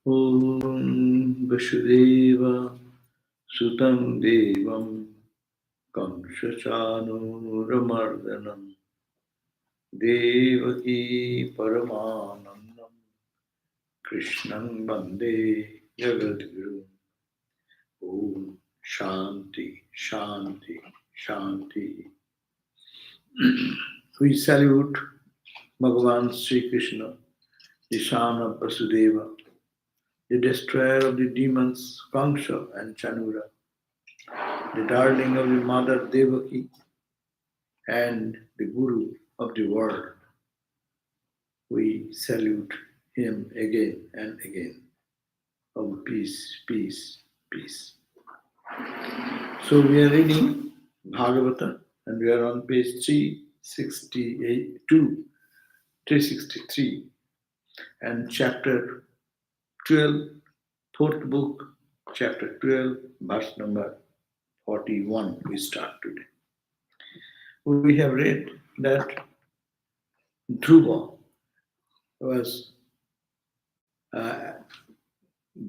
Om Vasudeva Sutam Devam Kamshachanuramardhanam Devaki Paramanandam Krishnam Bande Jagadguru. Om Shanti, Shanti, Shanti. We salute Bhagavan Sri Krishna, the son of Vasudeva, the destroyer of the demons Kamsa and Chanura, the darling of the mother Devaki, and the Guru of the world. We salute him again and again. Oh, peace, peace, peace. So we are reading Bhagavatam and we are on page 363 and chapter 12, fourth book, chapter 12, verse number 41. We start today. We have read that Dhruva was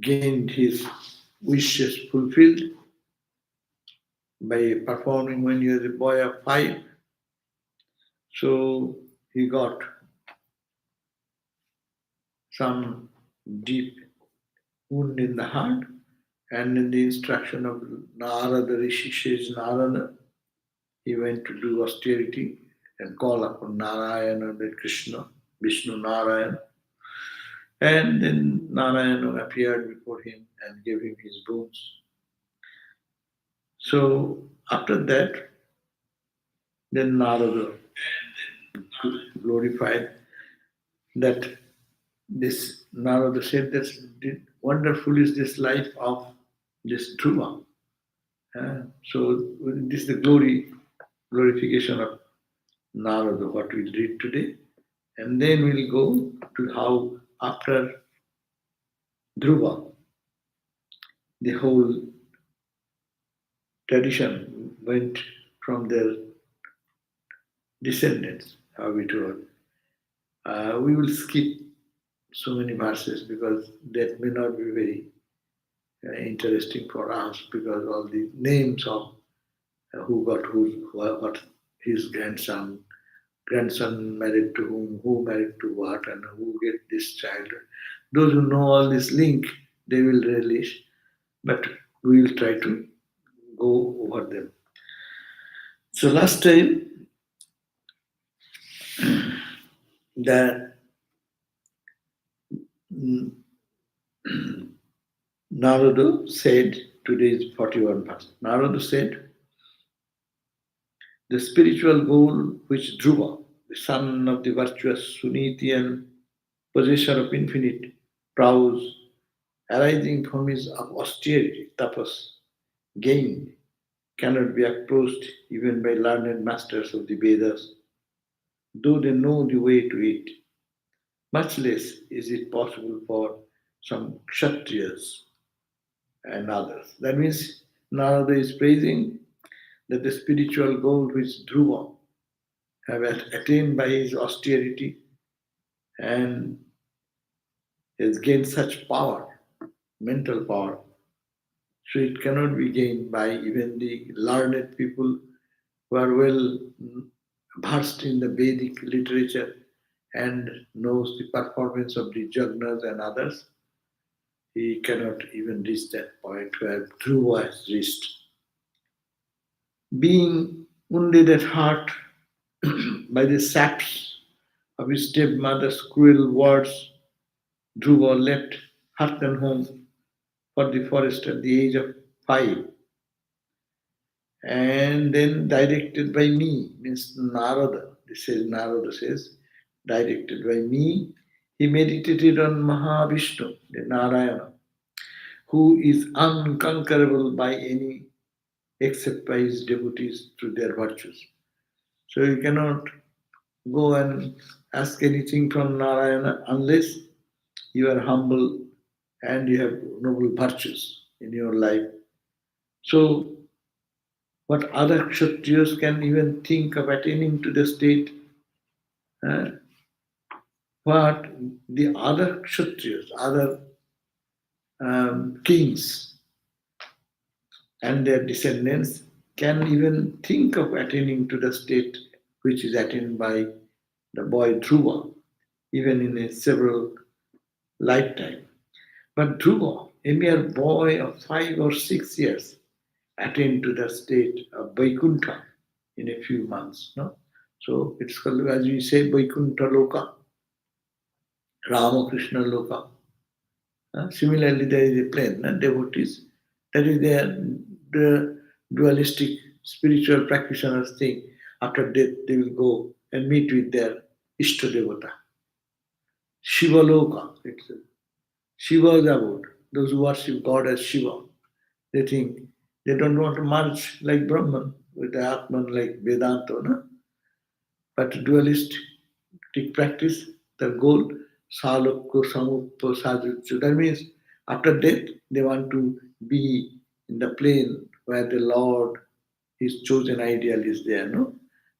gained his wishes fulfilled by performing when he was a boy of 5. So he got some deep wound in the heart, and in the instruction of Narada, Rishi says Narada, he went to do austerity and call upon Narayana, the Krishna, Vishnu Narayana. And then Narayana appeared before him and gave him his boons. So after that, then Narada glorified that this Narada said that wonderful is this life of this Dhruva. So this is the glorification of Narada, what we'll read today. And then we'll go to how after Dhruva, the whole tradition went from their descendants, how we told. We will skip so many verses because that may not be very interesting for us, because all the names of who got what his grandson married to who married to what, and who get this child. Those who know all this link, they will relish, but we will try to go over them. So last time, that Narada said, today's 41 verse, Narada said, the spiritual goal which Dhruva, the son of the virtuous Sunitian, possessor of infinite prowess, arising from his austerity, tapas, gained, cannot be approached even by learned masters of the Vedas, though they know the way to it. Much less is it possible for some Kshatriyas and others. That means Narada is praising that the spiritual goal which Dhruva have attained by his austerity and has gained such power, mental power. So it cannot be gained by even the learned people who are well versed in the Vedic literature and knows the performance of the Jagnas and others. He cannot even reach that point where Dhruva has reached. Being wounded at heart by the saps of his stepmother's cruel words, Dhruva left hearth and home for the forest at the age of 5. And then directed by me, means Narada, Narada says, directed by me, he meditated on Mahavishnu, the Narayana, who is unconquerable by any except by his devotees through their virtues. So you cannot go and ask anything from Narayana unless you are humble and you have noble virtues in your life. So what other Kshatriyas can even think of attaining to the state, what the other Kshatriyas, other kings and their descendants can even think of attaining to the state which is attained by the boy Dhruva, even in a several lifetime. But Dhruva, a mere boy of 5 or 6 years, attained to the state of Vaikuntha in a few months. No? So it's called, as we say, Vaikuntha Loka, Ramakrishna Loka. Similarly, there is a plane, devotees. That is the dualistic spiritual practitioners think after death they will go and meet with their Ishta Devata. Shiva Loka, it's Shiva's abode. Those who worship God as Shiva, they think they don't want to merge like Brahman with the Atman like Vedanta, no? But dualistic practice, the goal, Salokko Samuppo Sadhutsu. That means after death, they want to be in the plane where the Lord, his chosen ideal, is there, no?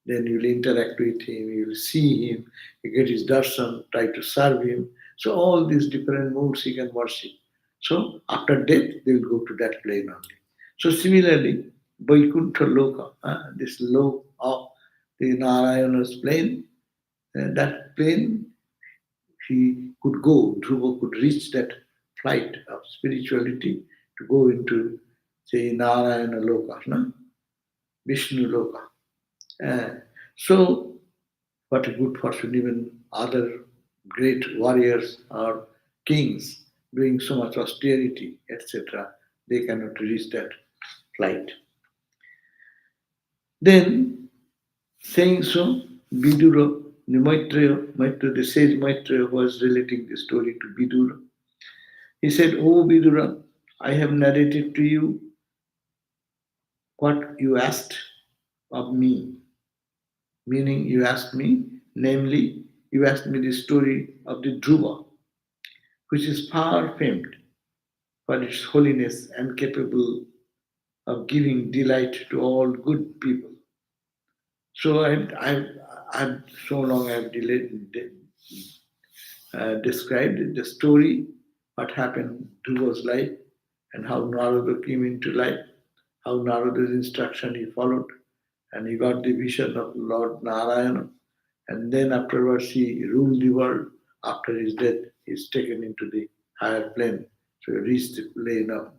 Then you'll interact with him, you'll see him, you get his darshan, try to serve him. So all these different modes he can worship. So after death, they will go to that plane only. So similarly, Vaikuntha Loka, this low of the Narayana's plane, that plane he could go, Dhruva could reach that flight of spirituality to go into, say, Narayana Loka, no? Vishnu Loka. So, what a good fortune, even other great warriors or kings doing so much austerity, etc., they cannot reach that flight. Then, saying so, Vidura, Maitreya, the sage Maitreya was relating the story to Vidura. He said, "O Vidura, I have narrated to you what you asked of me." Meaning, you asked me, namely, you asked me the story of the Dhruva, which is far famed for its holiness and capable of giving delight to all good people. So I've so long I've described the story, what happened to Dhruva's life, and how Narada came into life, how Narada's instruction he followed, and he got the vision of Lord Narayana, and then afterwards he ruled the world. After his death, he is taken into the higher plane, so he reached the plane of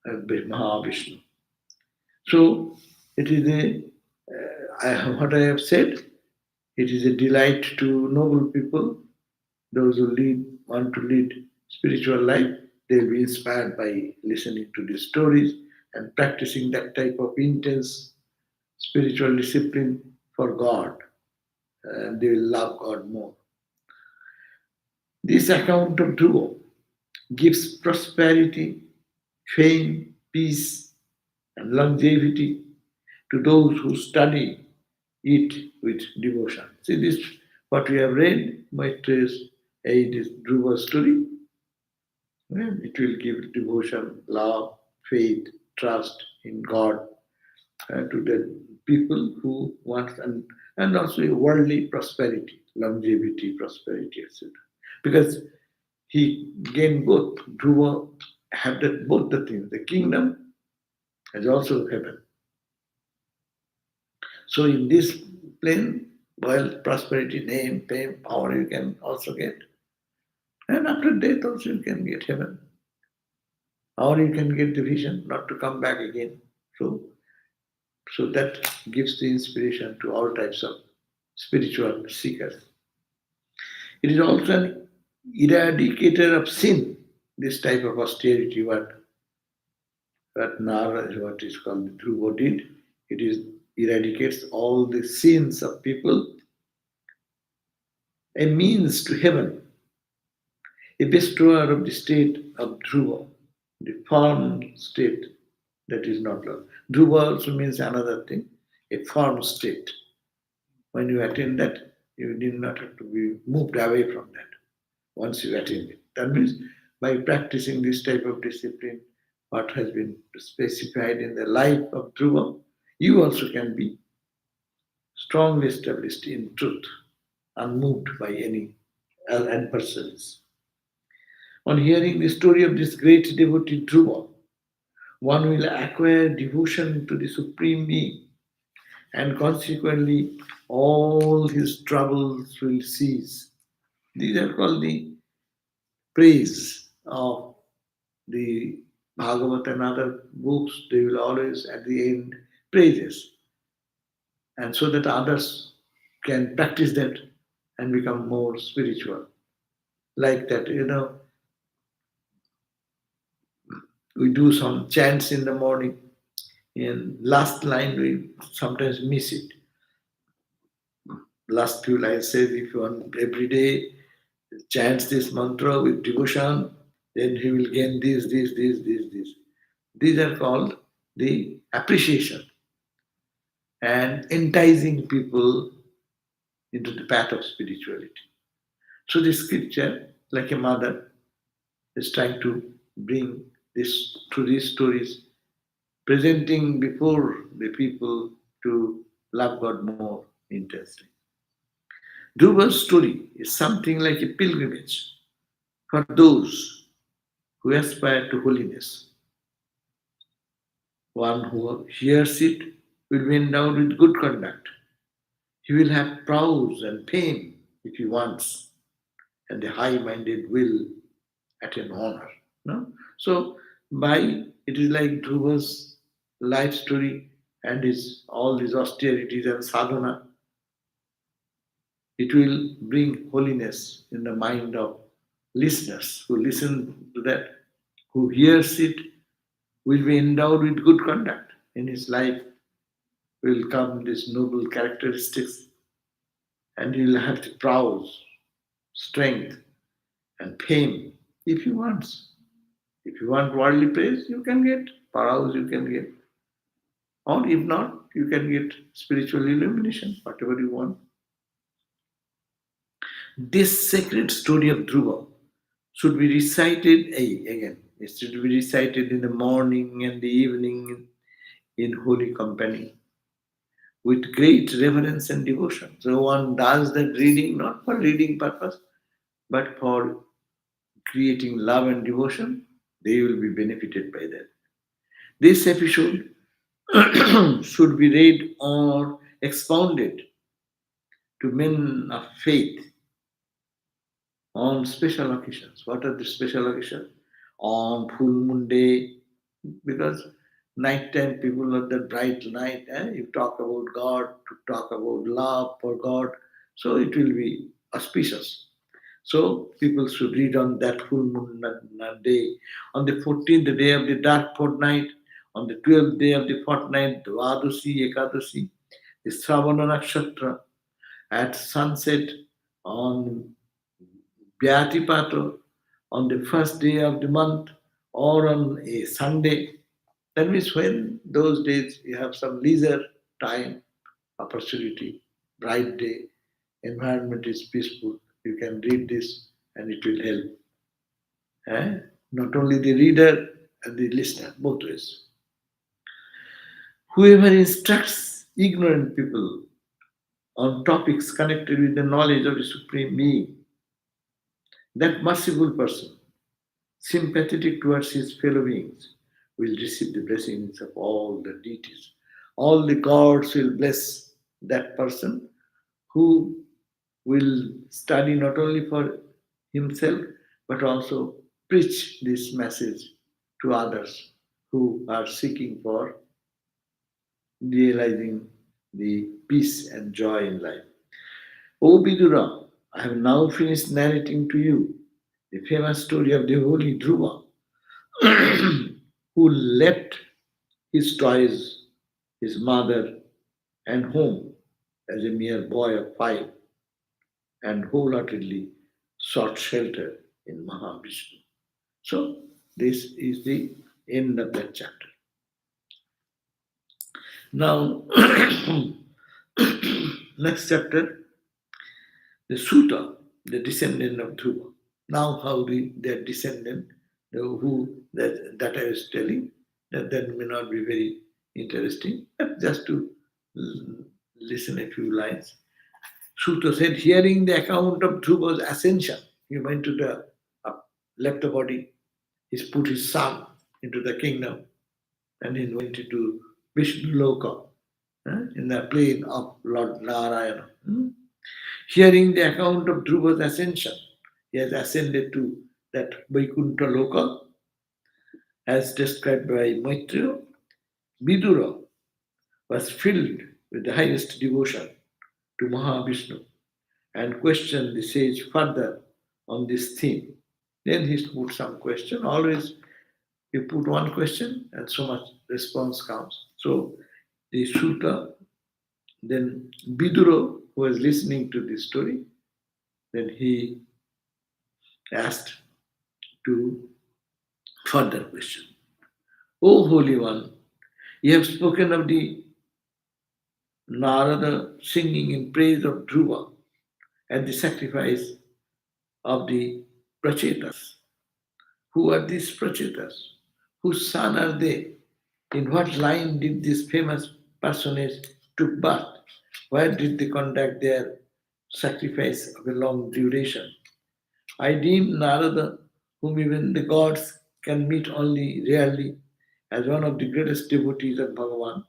Mahavishnu. So it is what I have said. It is a delight to noble people, those who want to lead spiritual life. They will be inspired by listening to these stories and practicing that type of intense spiritual discipline for God. And they will love God more. This account of Dhruva gives prosperity, fame, peace, and longevity to those who study it with devotion. See this, what we have read, Maitreya's aid is Dhruva's story. It will give devotion, love, faith, trust in God to the people who want, and also worldly prosperity, longevity, prosperity, etc. Because he gained both. Dhruva had both the things, the kingdom as also heaven. So in this plane, wealth, prosperity, name, fame, power you can also get. And after death also you can get heaven. Or you can get the vision not to come back again. So that gives the inspiration to all types of spiritual seekers. It is also an eradicator of sin, this type of austerity, what Nara, what is called the Dhruva did. It is eradicates all the sins of people, a means to heaven, a bestower of the state of Dhruva, the form state that is not love. Dhruva also means another thing, a form state. When you attain that, you need not have to be moved away from that once you attain it. That means by practicing this type of discipline, what has been specified in the life of Dhruva, you also can be strongly established in truth, unmoved by any adversaries. On hearing the story of this great devotee Dhruva, one will acquire devotion to the Supreme Being, and consequently all his troubles will cease. These are called the praise of the Bhagavatam and other books. They will always at the end praises, and so that others can practice that and become more spiritual. Like that, we do some chants in the morning, and last line we sometimes miss it. Last few lines says if you want every day chants this mantra with devotion, then he will gain this. These are called the appreciation and enticing people into the path of spirituality. So the scripture, like a mother, is trying to bring this through these stories, presenting before the people to love God more intensely. Dhruva's story is something like a pilgrimage for those who aspire to holiness. One who hears it will be endowed with good conduct. He will have prowess and fame if he wants, and the high-minded will attain honor. No? So by it is like Dhruva's life story and his all these austerities and sadhana, it will bring holiness in the mind of listeners who listen to that, who hears it, will be endowed with good conduct. In his life will come these noble characteristics, and he will have the prowess, strength, and fame if he wants. If you want worldly praise, you can get prowess, you can get. Or if not, you can get spiritual illumination, whatever you want. This sacred story of Dhruva should be recited again. It should be recited in the morning and the evening in holy company with great reverence and devotion. So one does that reading not for reading purpose, but for creating love and devotion. They will be benefited by that. This episode should be read or expounded to men of faith on special occasions. What are the special occasions? On full moon day, because nighttime people at the bright night, you talk about God, to talk about love for God, so it will be auspicious. So people should read on that full moon day. On the 14th day of the dark fortnight, on the 12th day of the fortnight, Dvadusi, Ekadashi, the Sravana Nakshatra, at sunset on Vyatipato, on the first day of the month, or on a Sunday. That means when those days you have some leisure time, opportunity, bright day, environment is peaceful, you can read this and it will help. Not only the reader and the listener, both ways. Whoever instructs ignorant people on topics connected with the knowledge of the Supreme Being, that merciful person, sympathetic towards his fellow beings, will receive the blessings of all the deities. All the gods will bless that person who will study not only for himself but also preach this message to others who are seeking for realizing the peace and joy in life. O Vidura, I have now finished narrating to you the famous story of the holy Dhruva, who left his toys, his mother, and home as a mere boy of 5 and wholeheartedly sought shelter in Mahavishnu. So, this is the end of that chapter. Now, next chapter, the Suta, the descendant of Dhruva. Now, how their descendant, that I was telling, that may not be very interesting, but just to listen a few lines. Suta said, hearing the account of Dhruva's ascension, he went to the up. left the body. He's put his son into the kingdom and he went into Vishnu Loka in the plane of Lord Narayana. Hearing the account of Dhruva's ascension, he has ascended to that Vaikuntha Loka as described by Maitreya. Vidura was filled with the highest devotion to Mahavishnu and questioned the sage further on this theme. Then he put some question. Always you put one question and so much response comes. So the Sutta, then Vidura, who was listening to this story, then he asked to further question. O Holy One, you have spoken of the Narada singing in praise of Dhruva at the sacrifice of the Prachetas. Who are these Prachetas? Whose son are they? In what line did this famous personage took birth? Where did they conduct their sacrifice of a long duration? I deem Narada, whom even the gods can meet only rarely, as one of the greatest devotees of Bhagavan.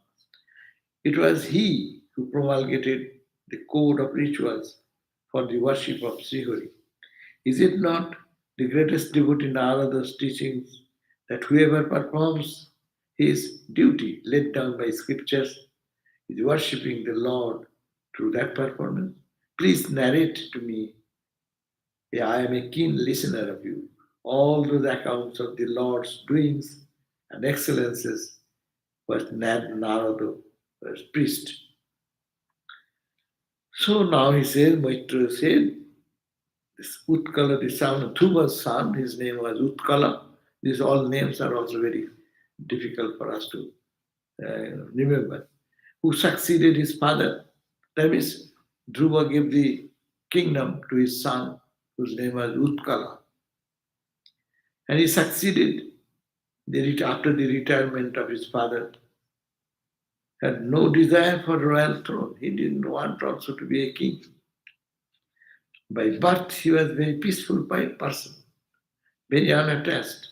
It was he who promulgated the code of rituals for the worship of Srihari. Is it not the greatest devotee Narada's teachings that whoever performs his duty laid down by scriptures is worshipping the Lord through that performance? Please narrate to me. Yeah, I am a keen listener of you. All those accounts of the Lord's doings and excellences was Narada was priest. So now he says, Maitreya said, this Utkala, the son of Dhruva's son, his name was Utkala. These all names are also very difficult for us to remember. Who succeeded his father. That means Dhruva gave the kingdom to his son, whose name was Utkala. And he succeeded after the retirement of his father. Had no desire for royal throne. He didn't want also to be a king. By birth, he was a very peaceful person, very unattached,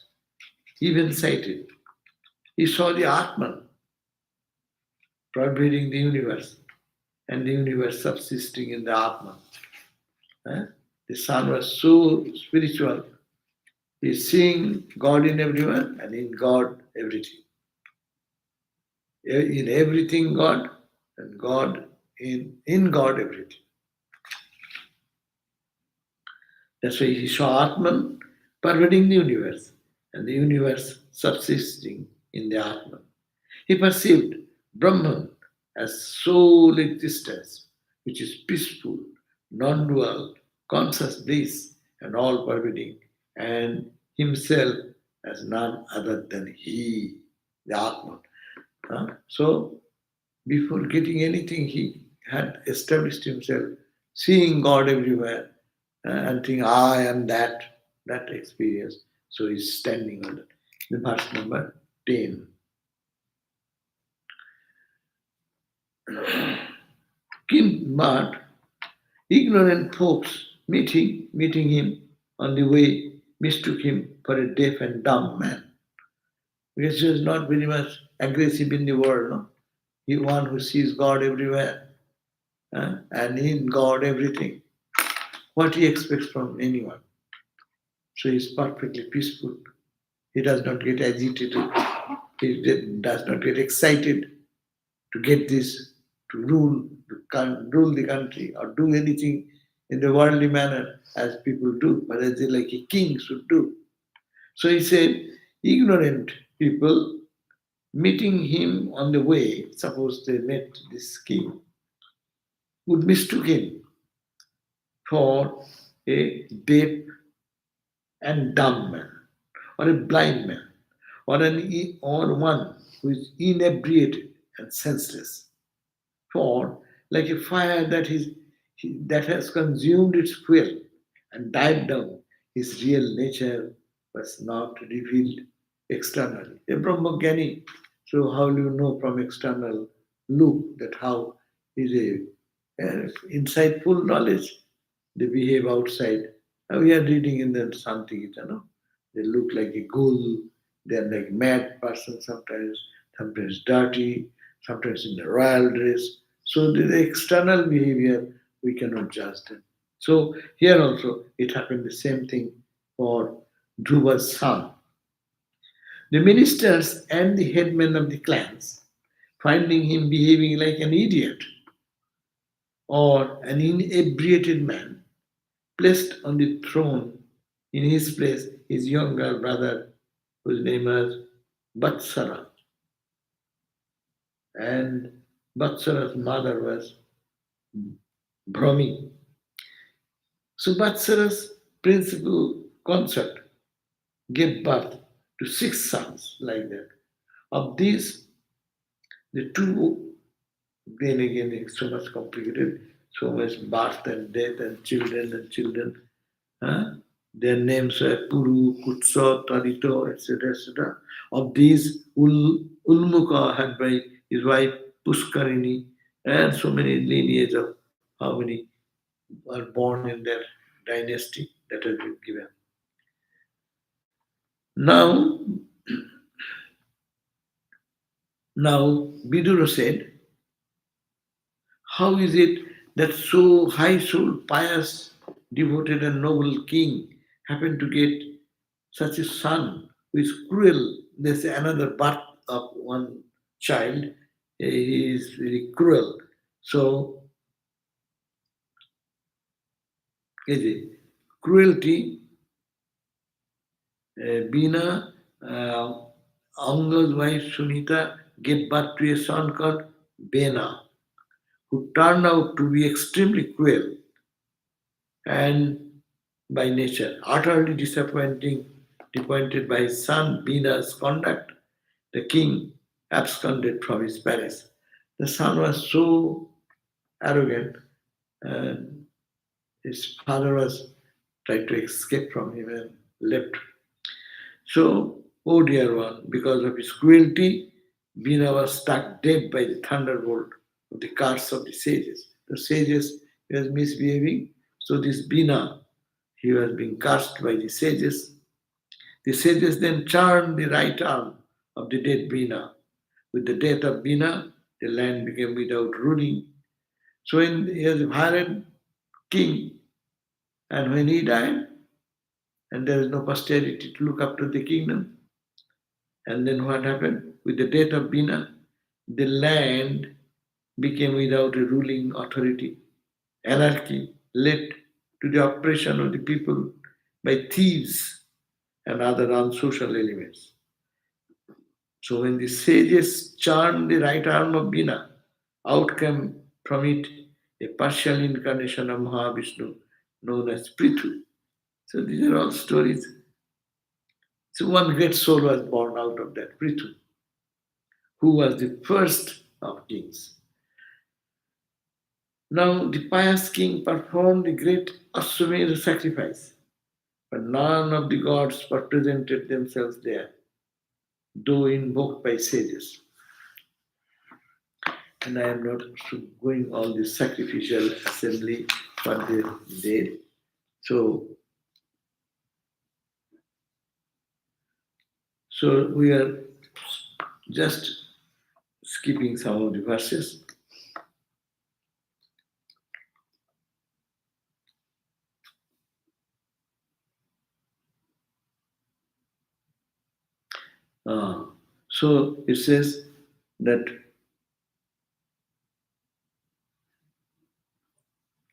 even sighted. He saw the Atman pervading the universe and the universe subsisting in the Atman. The son was so spiritual. He's seeing God in everyone and in God everything. In everything God and God in God everything. That's why he saw Atman pervading the universe and the universe subsisting in the Atman. He perceived Brahman as sole existence, which is peaceful, non-dual, conscious bliss, and all pervading, and himself as none other than he, the Atman. So, before getting anything, he had established himself, seeing God everywhere, and thinking, I am that experience. So he's standing on the verse number 10. But ignorant folks meeting him on the way mistook him for a deaf and dumb man. Because he was not very much aggressive in the world. No? He one who sees God everywhere and in God everything. What he expects from anyone. So he is perfectly peaceful. He does not get agitated. He does not get excited to get this, to rule the country or do anything in the worldly manner as people do, but as like a king should do. So he said, ignorant people meeting him on the way, suppose they met this king, would mistook him for a deaf and dumb man, or a blind man, or one who is inebriated and senseless. For like a fire that has consumed its fuel and died down, his real nature was not revealed externally. A Brahmajnani, so how do you know from external look that how is a insightful knowledge they behave outside? We are reading in the Santigita, no? They look like a ghoul. They're like mad person sometimes dirty, sometimes in a royal dress. So the external behavior, we cannot judge them. So here also it happened the same thing for Dhruva's son. The ministers and the headmen of the clans, finding him behaving like an idiot or an inebriated man, placed on the throne in his place his younger brother, whose name was Vatsara, and Vatsara's mother was Brahmi. So Vatsara's principal consort gave birth to 6 sons like that. Of these, the two, then again, it's so much complicated, so much birth and death and children. Huh? Their names were Puru, Kutsa, Tarito, etc. etc. Of these, Ulmuka had by his wife Puskarini, and so many lineage of how many were born in their dynasty that has been given. Now, now Vidura said, how is it that so high-souled, pious, devoted, and noble king happened to get such a son who is cruel? There's another birth of one child. He is very cruel. So, is it cruelty? Bina, Anga's wife Sunita gave birth to a son called Bena, who turned out to be extremely cruel and by nature, utterly disappointed by his son Bina's conduct, the king absconded from his palace. The son was so arrogant, and his father was trying to escape from him and left. So, oh dear one, because of his cruelty, Bina was struck dead by the thunderbolt of the curse of the sages. The sages was misbehaving, so this Bina, he was being cursed by the sages. The sages then charmed the right arm of the dead Bina. With the death of Bina, the land became without ruling. So when he was a violent king, and when he died, and there is no posterity to look after the kingdom, and then what happened? With the death of Bina, the land became without a ruling authority. Anarchy led to the oppression of the people by thieves and other unsocial elements. So when the sages charmed the right arm of Bina, out came from it a partial incarnation of Mahavishnu known as Prithu. So these are all stories. So one great soul was born out of that Prithu, who was the first of kings. Now the pious king performed the great Ashwamedha sacrifice, but none of the gods presented themselves there, though invoked by sages. And I am not going on the sacrificial assembly what they did. So we are just skipping some of the verses. So it says that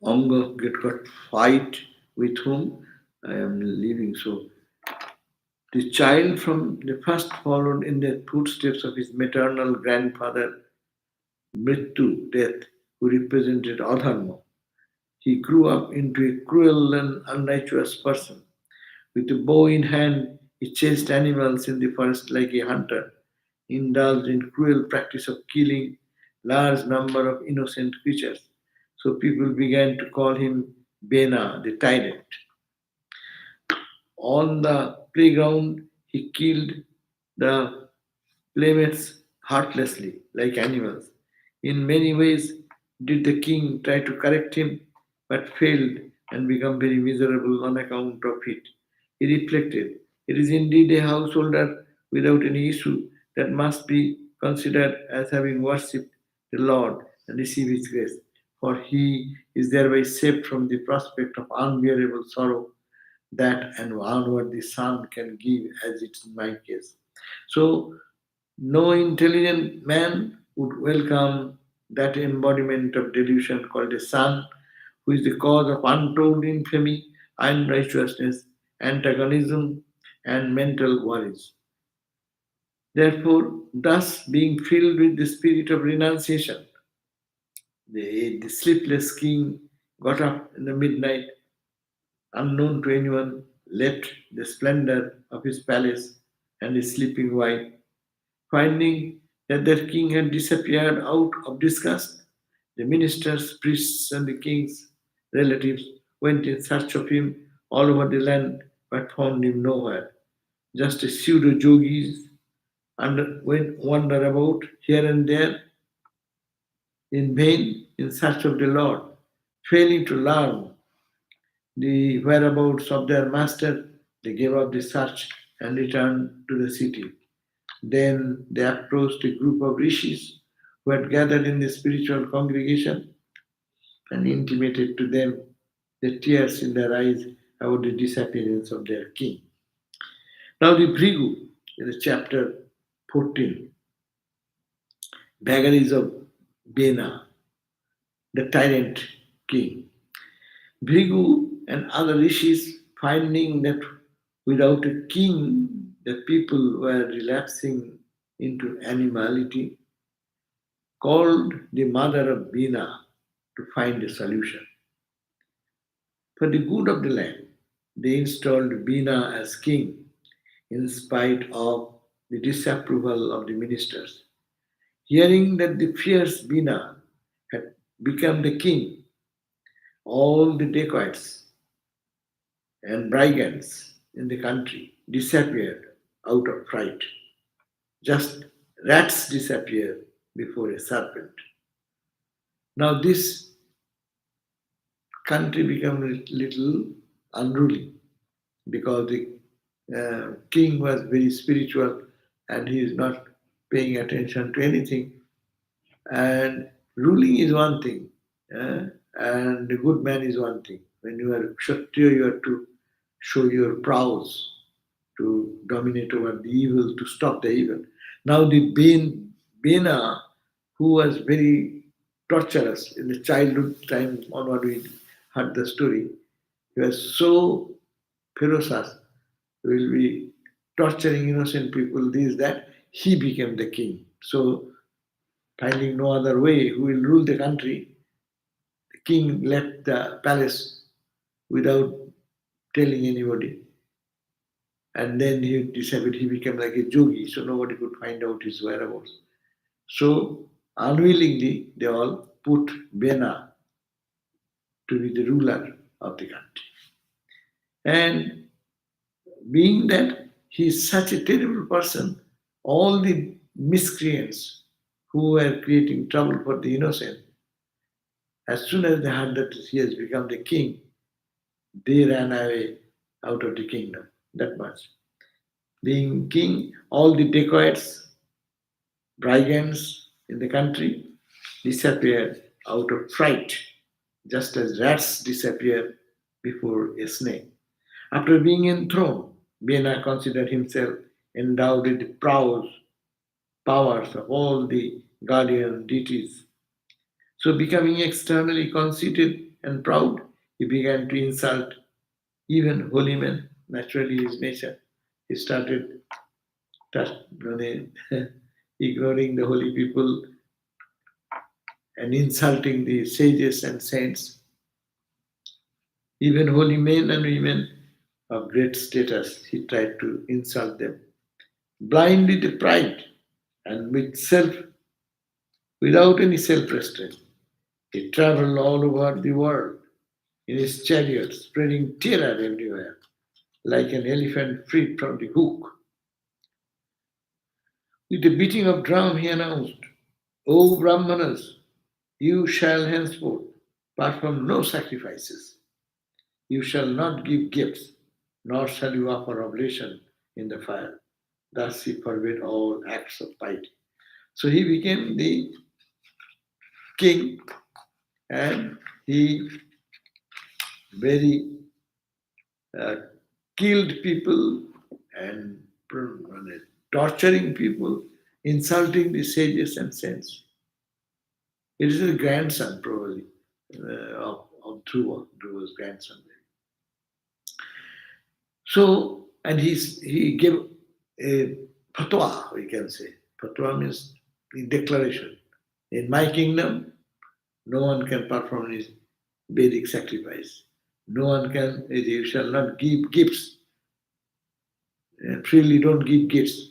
Anga got fight with whom I am leaving. So the child from the first followed in the footsteps of his maternal grandfather Mrityu, death, who represented Adharma. He grew up into a cruel and unrighteous person. With a bow in hand, he chased animals in the forest like a hunter, indulged in cruel practice of killing large number of innocent creatures. So people began to call him Bena, the tyrant. On the playground, he killed the playmates heartlessly, like animals. In many ways, did the king try to correct him, but failed and became very miserable on account of it. He reflected, It is indeed a householder without any issue that must be considered as having worshipped the Lord and received His grace, for he is thereby saved from the prospect of unbearable sorrow that an unworthy son can give, as it's in my case. So, no intelligent man would welcome that embodiment of delusion called a son, who is the cause of untold infamy, unrighteousness, antagonism, and mental worries. Therefore, thus being filled with the spirit of renunciation, the sleepless king got up in the midnight, unknown to anyone, left the splendor of his palace and his sleeping wife. Finding that their king had disappeared out of disgust, the ministers, priests, and the king's relatives went in search of him all over the land but found him nowhere. Just a pseudo yogis went wander about here and there in vain in search of the Lord, failing to learn the whereabouts of their master. They gave up the search and returned to the city. Then they approached a group of rishis who had gathered in the spiritual congregation and intimated to them the tears in their eyes about the disappearance of their king. Now, the Bhrigu, in the chapter 14, vagaries of Bena, the tyrant king. Bhrigu and other rishis, finding that without a king, the people were relapsing into animality, called the mother of Bina to find a solution. For the good of the land, they installed Bina as king in spite of the disapproval of the ministers. Hearing that the fierce Bina had become the king, all the dacoits and brigands in the country disappeared out of fright. Just rats disappear before a serpent. Now this country became a little unruly because the king was very spiritual and he is not paying attention to anything. And ruling is one thing, and the good man is one thing. When you are Kshatriya, you have to show your prowess to dominate over the evil, to stop the evil. Now the Bena, who was very torturous in the childhood time onward, we heard the story. He was so ferocious, he will be torturing innocent people, this, that. He became the king. So, finding no other way, who will rule the country, the king left the palace without telling anybody. And then he decided he became like a yogi, so nobody could find out his whereabouts. So, unwillingly, they all put Bena to be the ruler of the country. And being that he is such a terrible person, all the miscreants who were creating trouble for the innocent, as soon as they heard that he has become the king, they ran away out of the kingdom. That much. Being king, all the dacoits, brigands in the country disappeared out of fright, just as rats disappear before a snake. After being enthroned, Bena considered himself endowed with the powers of all the guardian deities. So, becoming externally conceited and proud, he began to insult even holy men. Naturally, his nature. He started ignoring the holy people and insulting the sages and saints. Even holy men and women of great status, he tried to insult them. Blind with the pride and without any self-restraint, he traveled all over the world in his chariot, spreading terror everywhere, like an elephant freed from the hook. With the beating of drum, he announced, O Brahmanas, you shall henceforth perform no sacrifices. You shall not give gifts, nor shall you offer oblation in the fire. Thus he forbade all acts of piety. So he became the king, and he very uh, killed people and torturing people, insulting the sages and saints. It is a grandson, probably, of Dhruva's grandson. So, and he gave a fatwa, we can say. Fatwa means the declaration. In my kingdom, no one can perform his Vedic sacrifice. No one can, you shall not give gifts. Freely don't give gifts.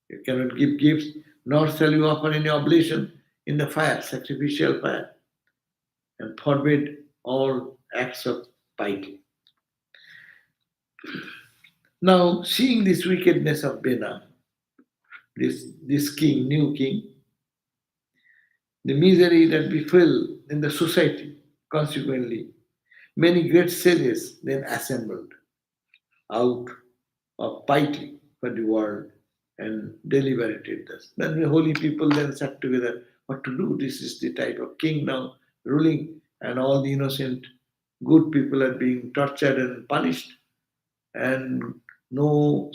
You cannot give gifts, nor shall you offer any oblation in the fire, sacrificial fire, and forbid all acts of piety. Now, seeing this wickedness of Bena, this king, new king, the misery that befell in the society, consequently, many great sages then assembled out of piety for the world and deliberated this. Then the holy people then sat together what to do. This is the type of king now ruling, and all the innocent good people are being tortured and punished, and no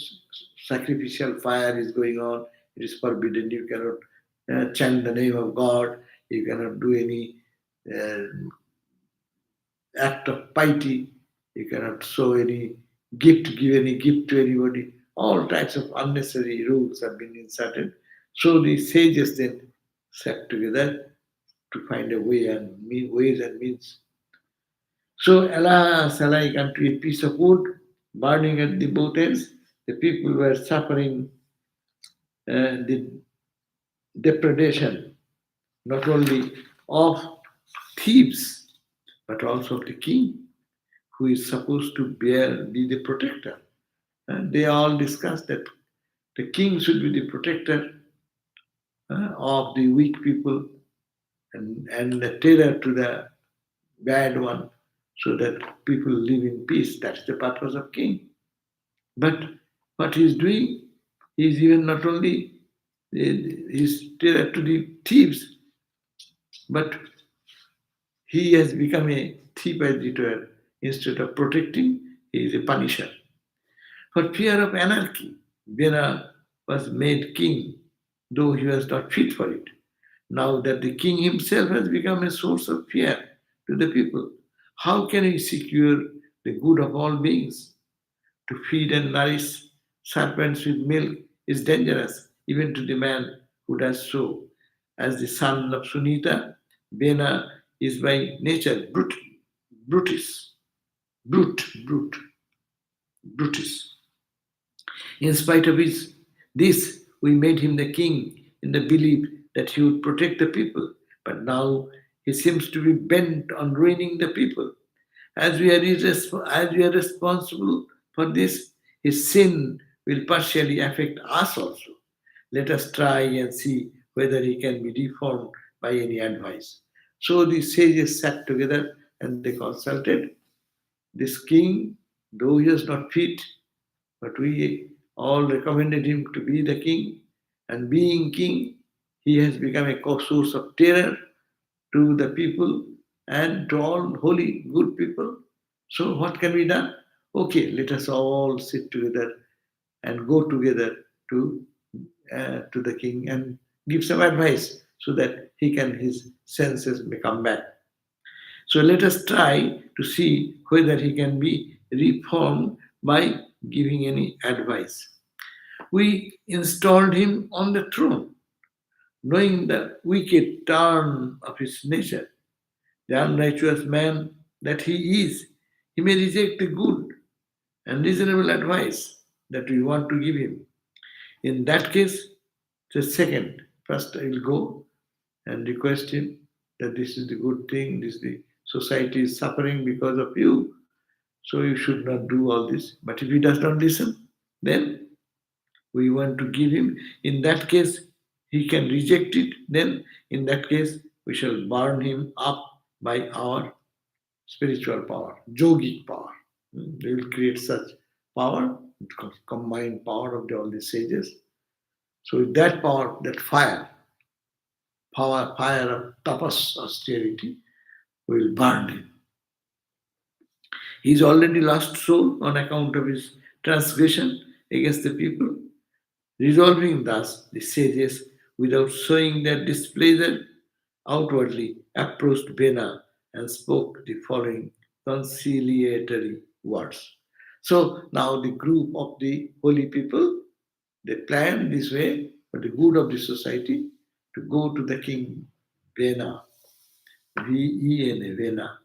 sacrificial fire is going on. It is forbidden. You cannot chant the name of God. You cannot do any uh, act of piety. You cannot show any gift, give any gift to anybody. All types of unnecessary rules have been inserted. So the sages then sat together to find a way and ways and means. So alas, alike unto a piece of wood, burning at the both ends, the people were suffering the depredation not only of thieves but also of the king, who is supposed to be the protector. And they all discussed that the king should be the protector of the weak people, and the terror to the bad one, so that people live in peace. That's the purpose of king. But what he's doing, he's even not only he's terror to the thieves, but he has become a thief as it were. Instead of protecting, he is a punisher. For fear of anarchy, Bena was made king, though he was not fit for it. Now that the king himself has become a source of fear to the people, how can he secure the good of all beings? To feed and nourish serpents with milk is dangerous, even to the man who does so. As the son of Sunita, Bena is by nature Brutus, brute, Brutus. In spite of this, we made him the king in the belief that he would protect the people. But now he seems to be bent on ruining the people. As as we are responsible for this, his sin will partially affect us also. Let us try and see whether he can be reformed by any advice. So the sages sat together and they consulted. This king, though he was not fit, but we all recommended him to be the king. And being king, he has become a source of terror to the people and to all holy, good people. So, what can be done? Okay, let us all sit together and go together to the king and give some advice so that his senses may come back. So let us try to see whether he can be reformed by giving any advice. We installed him on the throne, knowing the wicked turn of his nature, the unrighteous man that he is. He may reject the good and reasonable advice that we want to give him. In that case, first I will go and request him that this is the good thing, this the society is suffering because of you, so you should not do all this. But if he does not listen, then we want to give him. In that case, he can reject it. Then, in that case, we shall burn him up by our spiritual power, yogic power. We will create such power combined power of all the sages. So with that power, that fire of tapas, austerity, will burn him. He is already lost soul on account of his transgression against the people. Resolving thus, the sages, without showing their displeasure outwardly, approached Bena and spoke the following conciliatory words. So now the group of the holy people, they planned this way for the good of the society to go to the king Bena, Vena, Vena.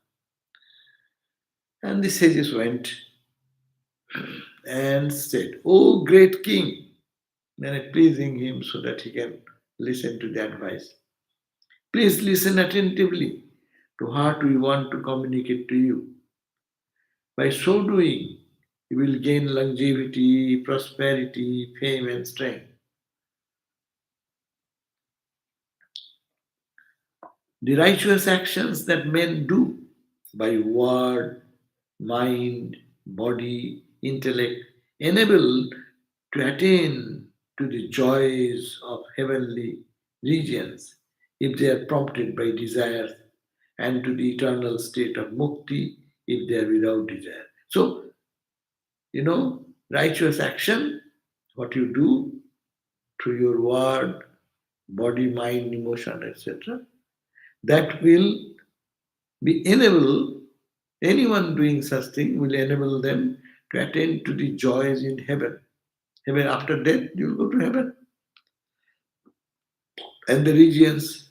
And the sages went and said, O great king, then pleasing him so that he can listen to the advice. Please listen attentively to what we want to communicate to you. By so doing, you will gain longevity, prosperity, fame, and strength. The righteous actions that men do by word, mind, body, intellect enable to attain to the joys of heavenly regions if they are prompted by desire, and to the eternal state of mukti if they are without desire. So, righteous action, what you do through your word, body, mind, emotion, etc., that will be enable anyone doing such thing will enable them to attain to the joys in heaven. Heaven after death, you will go to heaven. And the regions,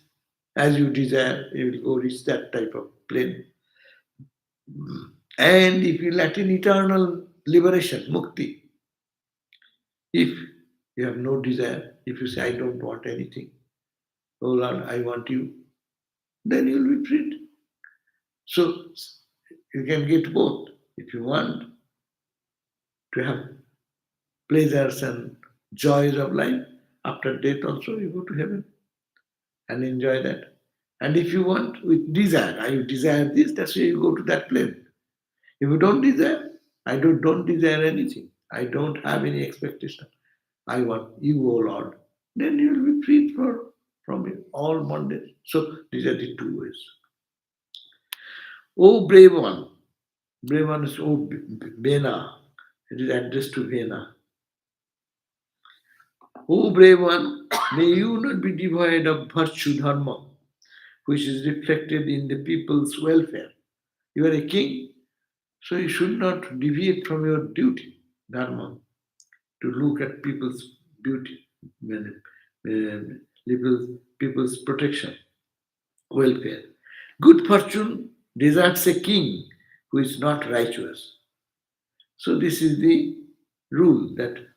as you desire, you will go reach that type of plane. And if you attain eternal liberation, mukti, if you have no desire, if you say, I don't want anything, oh Lord, I want you, then you will be freed. So you can get both. If you want to have pleasures and joys of life, after death also you go to heaven and enjoy that. And if you want with desire, I desire this, that's why you go to that plane. If you don't desire, I don't desire anything. I don't have any expectation. I want you, O Lord. Then you will be freed from all bondage. So these are the two ways. O brave one is O Bena. It is addressed to Bena. O brave one, may you not be devoid of virtue dharma, which is reflected in the people's welfare. You are a king, so you should not deviate from your duty, dharma, to look at people's beauty, people's protection, welfare. Good fortune deserts a king who is not righteous. So this is the rule that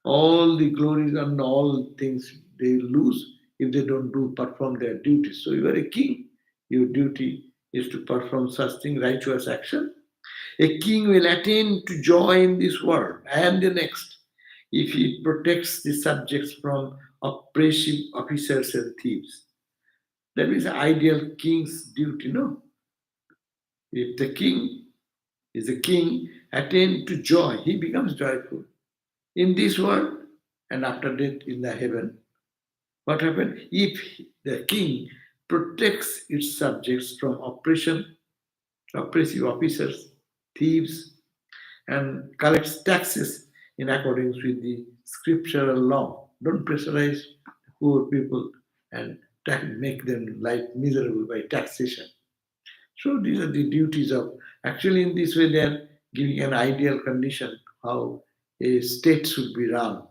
all the glories and all things they lose if they don't perform their duties. So you are a king. Your duty is to perform such thing, righteous action. A king will attain to joy in this world and the next if he protects the subjects from oppressive officers and thieves. That is the ideal king's duty, no? If the king is a king, attain to joy, he becomes joyful in this world and after death in the heaven. What happens? If the king protects its subjects from oppressive officers, thieves, and collects taxes in accordance with the scriptural law. Don't pressurize poor people and make them life miserable by taxation. So these are the duties of, actually in this way they are giving an ideal condition how a state should be run.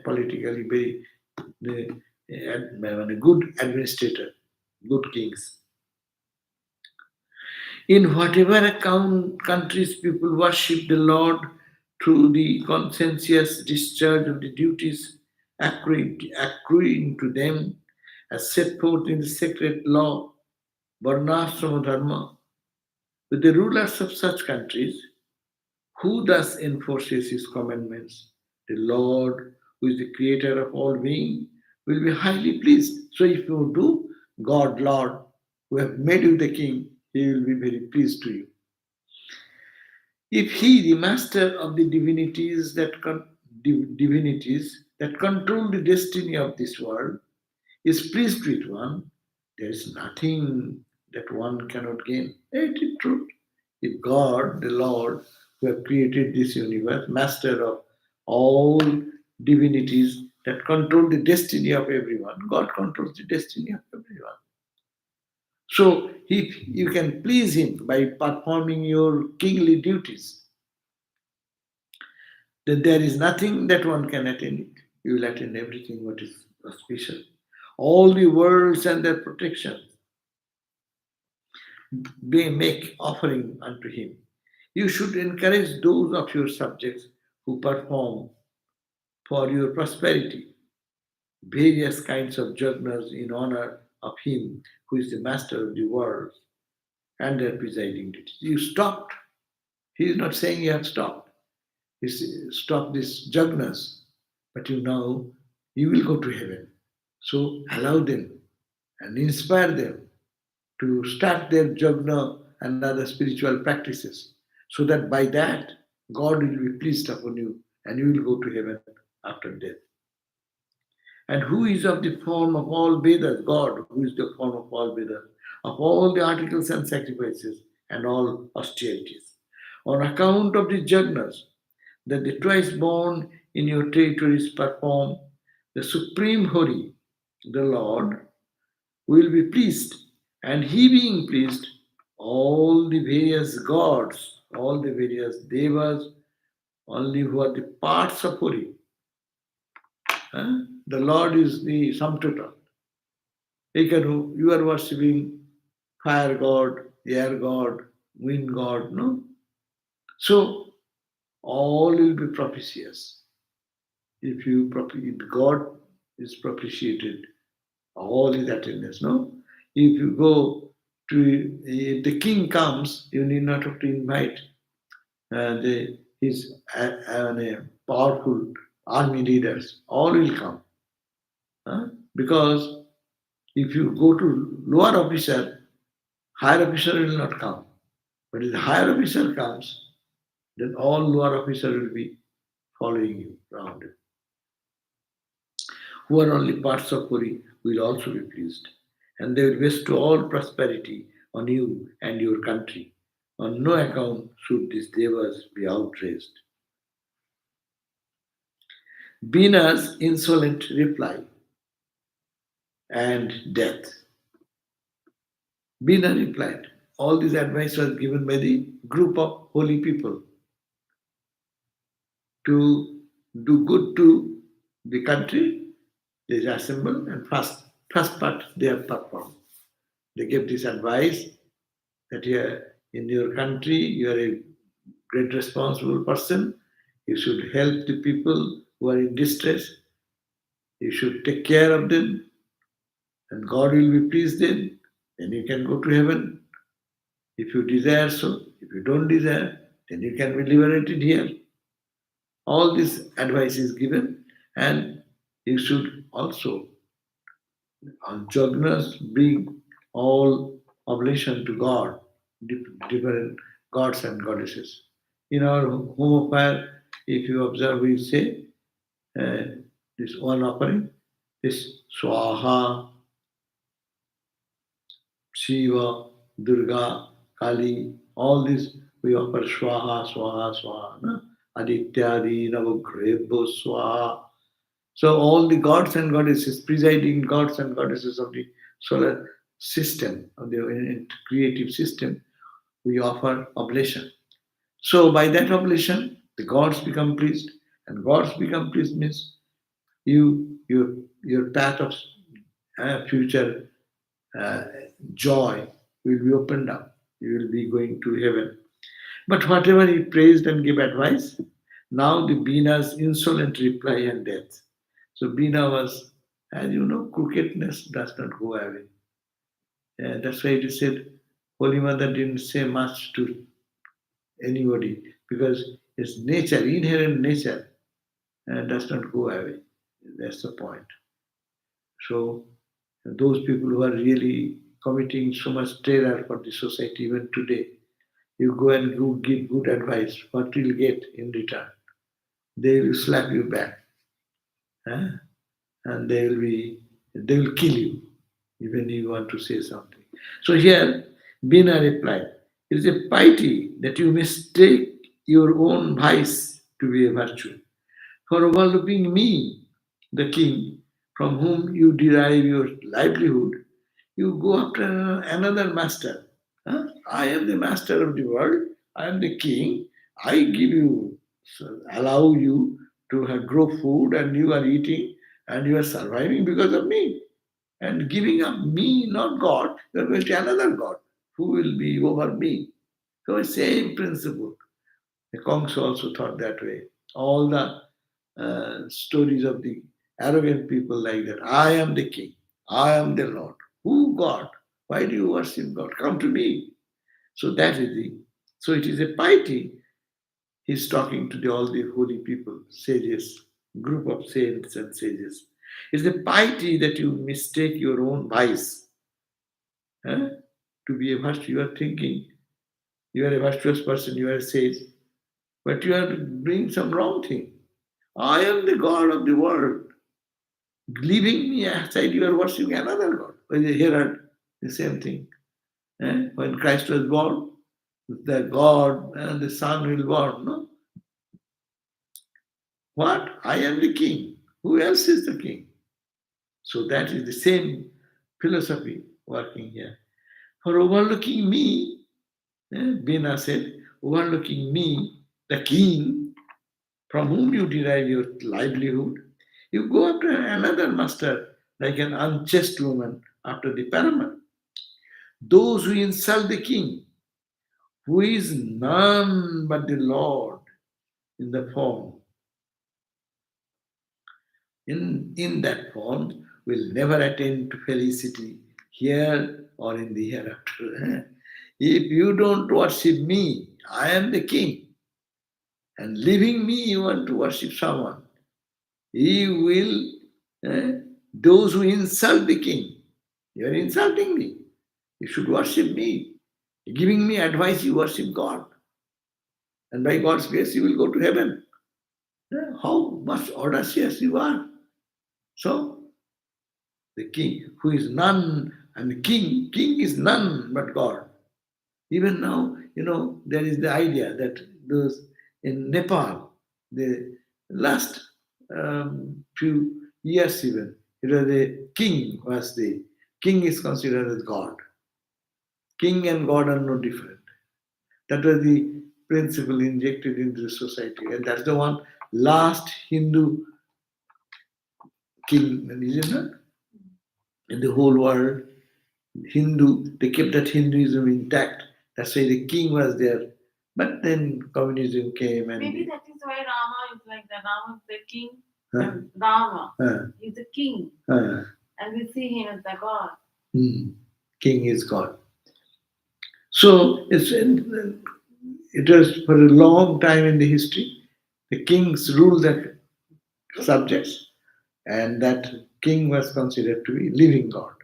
Politically very a good administrator, good kings. In whatever account countries people worship the Lord through the conscientious discharge of the duties accruing to them as set forth in the sacred law, Varnashrama Dharma, with the rulers of such countries, who thus enforces his commandments, the Lord, who is the creator of all being, will be highly pleased. So if you do, God, Lord, who have made you the king, he will be very pleased to you. If he, the master of the divinities that control the destiny of this world, is pleased with one, there is nothing that one cannot gain. It is true. If God, the Lord, who have created this universe, master of all divinities that control the destiny of everyone, God controls the destiny of everyone. So if you can please Him by performing your kingly duties, then there is nothing that one can attain. You will attain everything what is auspicious. All the worlds and their protection they make offering unto him. You should encourage those of your subjects who perform for your prosperity various kinds of jugnas in honor of him who is the master of the world and their presiding deities. You stopped. He is not saying you have stopped. He says, stop this jugnas, but you know you will go to heaven. So allow them and inspire them to start their jhana and other spiritual practices, so that by that God will be pleased upon you and you will go to heaven after death. And who is of the form of all Vedas? God, who is the form of all Vedas, of all the articles and sacrifices and all austerities. On account of the jhagnas that the twice born in your territories perform, the Supreme Hori, the Lord, will be pleased. And he being pleased, all the various gods, all the various devas, only who are the parts of Puri. The Lord is the sum total. You are worshipping fire god, air god, wind god, no? So all will be propitious. If God is propitiated, all is attendance, no? If you go to, if the king comes, you need not have to invite his powerful army leaders. All will come. Because if you go to lower officer, higher officer will not come. But if the higher officer comes, then all lower officer will be following you around you. Who are only parts of Puri will also be pleased, and they will bestow all prosperity on you and your country. On no account should these devas be outraged. Bina's insolent reply and death. Bina replied, all this advice was given by the group of holy people to do good to the country. They assembled and first part they have performed. They gave this advice that here in your country you are a great responsible person. You should help the people who are in distress. You should take care of them, and God will be pleased then. Then you can go to heaven if you desire so. If you don't desire, then you can be liberated here. All this advice is given, and you should also, on jhagnas, bring all oblation to God, different gods and goddesses. In our home of fire, if you observe, we say this one offering, this Swaha, Shiva, Durga, Kali, all these we offer Swaha, Swaha, Swaha, no? Adityadi, Navagrebho, Swaha. So all the gods and goddesses, presiding gods and goddesses of the solar system, of the creative system, we offer oblation. So by that oblation, the gods become pleased, and gods become pleased means your path of future uh, joy will be opened up. You will be going to heaven. But whatever he praised and gave advice, now the Bina's insolent reply and death. So Bina was, as you know, crookedness does not go away. That's why it is said, Holy Mother didn't say much to anybody because its nature, inherent nature, does not go away. That's the point. So those people who are really committing so much terror for the society even today, You go and give good advice. What will you get in return? They will slap you back. Huh? And they will kill you even if you want to say something. So here Bina replied, it is a piety that you mistake your own vice to be a virtue. For overlooking me, the king, from whom you derive your livelihood, you go after another master. Huh? I am the master of the world. I am the king. I give you, allow you to grow food, and you are eating, and you are surviving because of me. And giving up me, not God, you are going to another God who will be over me. So, same principle. The Kongs also thought that way. All the stories of the arrogant people like that. I am the king. I am the Lord. Who God? Why do you worship God? Come to me. So that is the. So it is a piety. He's talking to all the holy people, sages, group of saints and sages. It's a piety that you mistake your own vice to be a virtue. You are thinking you are a virtuous person, you are a sage, but you are doing some wrong thing. I am the God of the world. Leaving me aside, you are worshipping another God. When you hear it, the same thing. When Christ was born, the God and the Son will born. No? What? I am the king. Who else is the king? So that is the same philosophy working here. For overlooking me, Bina said, overlooking me, the king, from whom you derive your livelihood, you go after another master like an unchaste woman after the paramour. Those who insult the king, who is none but the Lord in the form, in that form, will never attain to felicity here or in the hereafter. If you don't worship me, I am the king, and leaving me, you want to worship someone. He will, those who insult the king, you are insulting me. You should worship me. Giving me advice, you worship God. And by God's grace, you will go to heaven. How much audacious you are. So, the king, who is none, and the king is none but God. Even now, there is the idea that those in Nepal, the last few years even, the king is considered as God. King and God are no different. That was the principle injected into the society, and that's the one last Hindu king, isn't it? In the whole world, they kept that Hinduism intact. That's why the king was there. But then communism came and maybe that is why Rama is like that. Rama is the king. Huh? And Rama Huh? is the king. Huh? And we see him as the God. King is God. So it was for a long time in the history, the kings ruled the subjects, and that king was considered to be living God.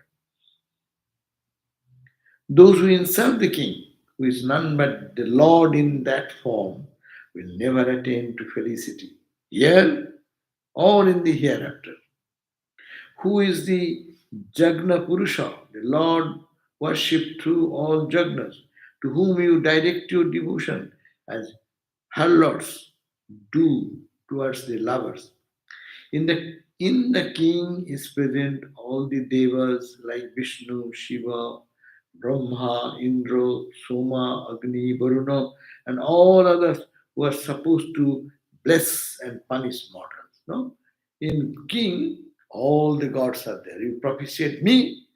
Those who insult the king, who is none but the Lord in that form, will never attain to felicity, here or in the hereafter. Who is the Jagna Purusha, the Lord worshipped through all Jagnas, to whom you direct your devotion as harlots do towards the lovers. In the king is present all the devas like Vishnu, Shiva, Brahma, Indra, Soma, Agni, Varuna, and all others who are supposed to bless and punish mortals. No? In king, all the gods are there. You propitiate me,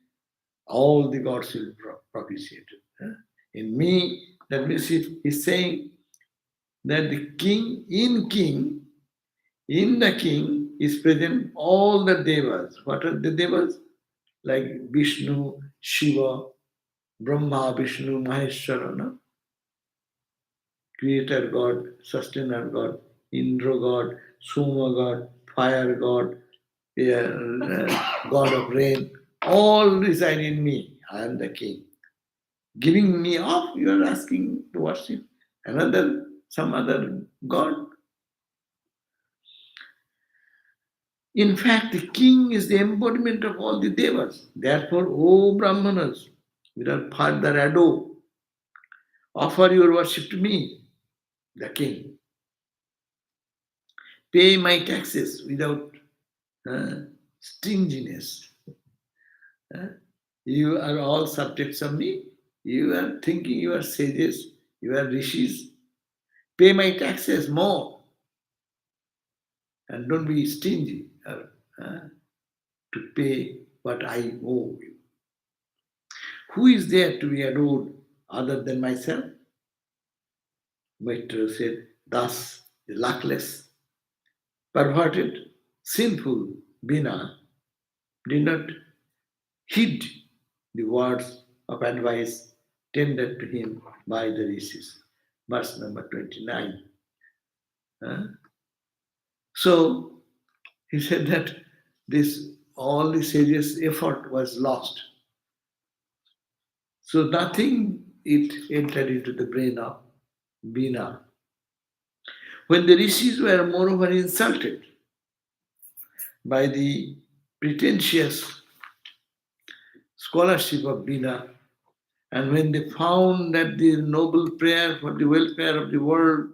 all the gods will propitiate you. In me, that means he's saying that in the king is present all the devas. What are the devas? Like Vishnu, Shiva, Brahma, Vishnu, Maheshwara, no? Creator God, sustainer God, Indra God, Soma God, fire God, God of rain, all reside in me. I am the king. Giving me up, you are asking to worship some other god. In fact, the king is the embodiment of all the devas. Therefore, O Brahmanas, without further ado, offer your worship to me, the king. Pay my taxes without uh, stinginess. Uh, you are all subjects of me. You are thinking you are sages, you are rishis. Pay my taxes more and don't be stingy uh, to pay what I owe you. Who is there to be adored other than myself? Maitreya said, thus the luckless, perverted, sinful Bina did not heed the words of advice tendered to him by the rishis. Verse number 29. Huh? So he said that this all the sages' effort was lost. So nothing it entered into the brain of Bina. When the rishis were moreover insulted by the pretentious scholarship of Bina, and when they found that the noble prayer for the welfare of the world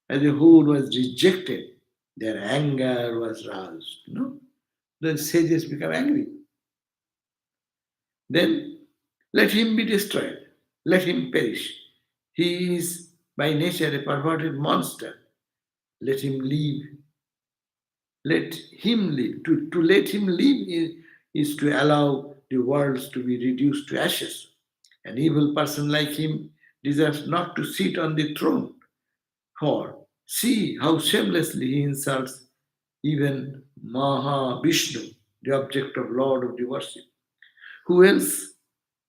as a whole was rejected, their anger was roused. The sages become angry. Then let him be destroyed, let him perish. He is by nature a perverted monster. Let him leave. Let him live. To let him live is to allow the worlds to be reduced to ashes. An evil person like him deserves not to sit on the throne. For see how shamelessly he insults even Maha Vishnu, the object of Lord of the worship. Who else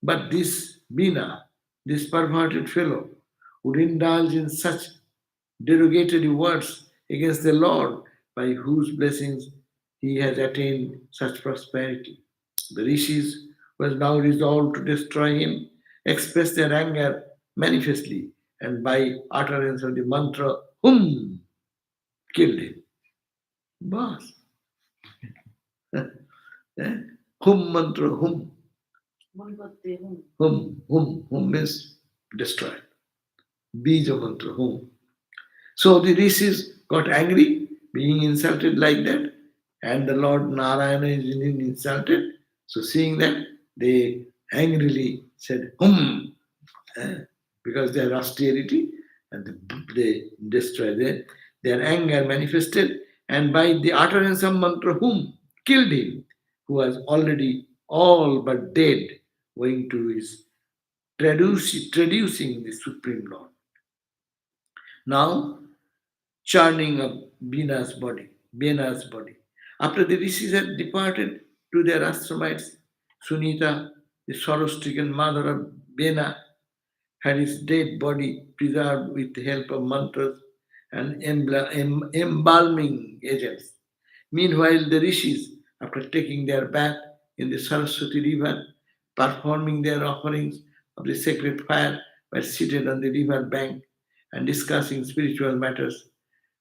but this Bina, this perverted fellow, would indulge in such derogatory words against the Lord, by whose blessings he has attained such prosperity? The rishis was now resolved to destroy him, expressed their anger manifestly, and by utterance of the mantra Hum killed him. Bas. Eh? Hum mantra hum. Hum means destroyed. Bija mantra hum. So the rishis got angry, being insulted like that, and the Lord Narayana is being insulted. So seeing that, they angrily said, eh, because their austerity, and they destroyed their anger manifested, and by the utterance of mantra killed him, who was already all but dead, owing to his traducing the Supreme Lord. Now, churning of Bina's body. After the rishis had departed to their ashramites, Sunita, the sorrow-stricken mother of Bina, had his dead body preserved with the help of mantras and embalming agents. Meanwhile, the rishis, after taking their bath in the Saraswati river, performing their offerings of the sacred fire, were seated on the river bank and discussing spiritual matters.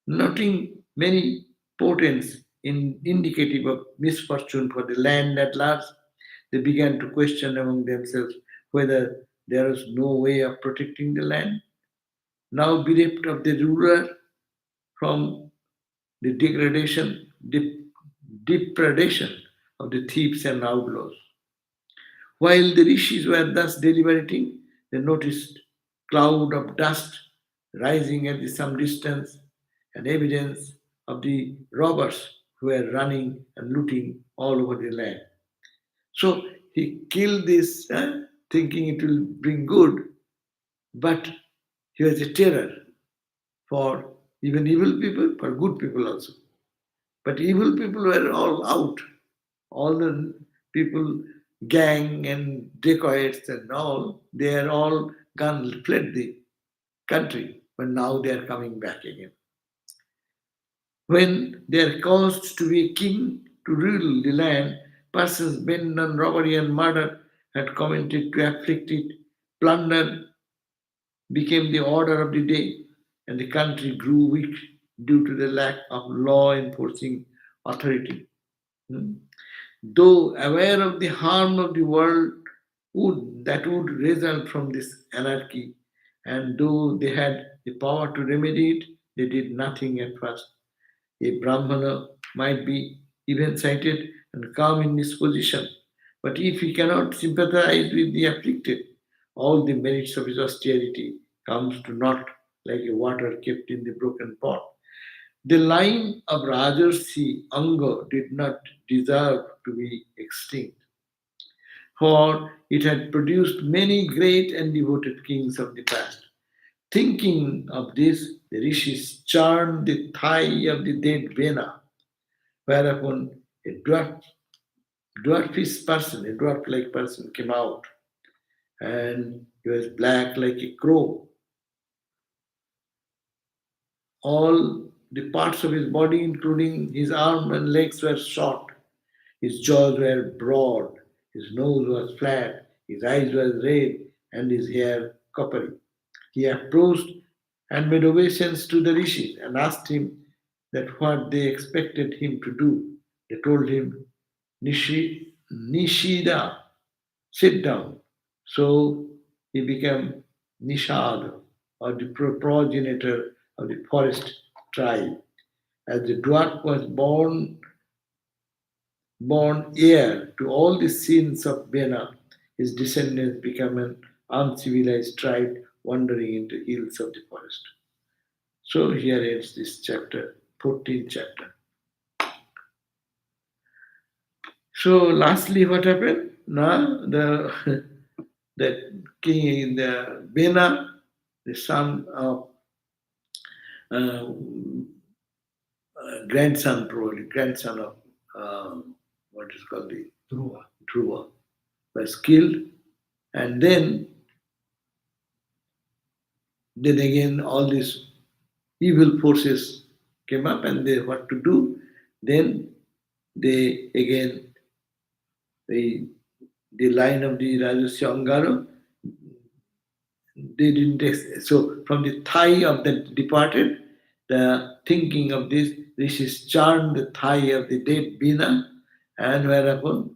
Noting many portents indicative of misfortune for the land at large, they began to question among themselves whether there was no way of protecting the land, now bereft of the ruler from the depredation of the thieves and outlaws. While the rishis were thus deliberating, they noticed cloud of dust rising at some distance, an evidence of the robbers who were running and looting all over the land. So he killed this, thinking it will bring good, but he was a terror for even evil people, for good people also. But evil people were all out. All the people, gang and dacoits and all, they are all gone, fled the country, but now they are coming back again. When they are caused to be a king to rule the land, persons bent on robbery and murder had commented to afflict it Plunder became the order of the day, and the country grew weak due to the lack of law enforcing authority. Hmm. Though aware of the harm of the world that would result from this anarchy, and though they had the power to remedy it, they did nothing at first. A Brahmana might be even sighted and calm in disposition, but if he cannot sympathize with the afflicted, all the merits of his austerity comes to naught like a water kept in the broken pot. The line of Rajarsi Anga did not deserve to be extinct, for it had produced many great and devoted kings of the past. Thinking of this, the rishis charmed the thigh of the dead Vena, whereupon a dwarfish person, a dwarf-like person came out, and he was black like a crow. All the parts of his body, including his arm and legs, were short. His jaws were broad, his nose was flat, his eyes were red, and his hair coppery. He approached and made obeisance to the rishis and asked him that what they expected him to do. They told him, Nishida, sit down. So he became Nishad, or the progenitor of the forest tribe. As the dwarf was born heir to all the sins of Bena, his descendants became an uncivilized tribe wandering into hills of the forest. So here ends this chapter, 14th chapter. So lastly, what happened? Now the that king, the Bena, the son of uh, grandson, probably grandson of what is called the Dhruva, was killed, and then again all these evil forces came up, and they what to do? Then they again the line of the Rajasya Angara, they didn't so from the thigh of the departed, the thinking of this rishis charmed the thigh of the dead Bina, and whereupon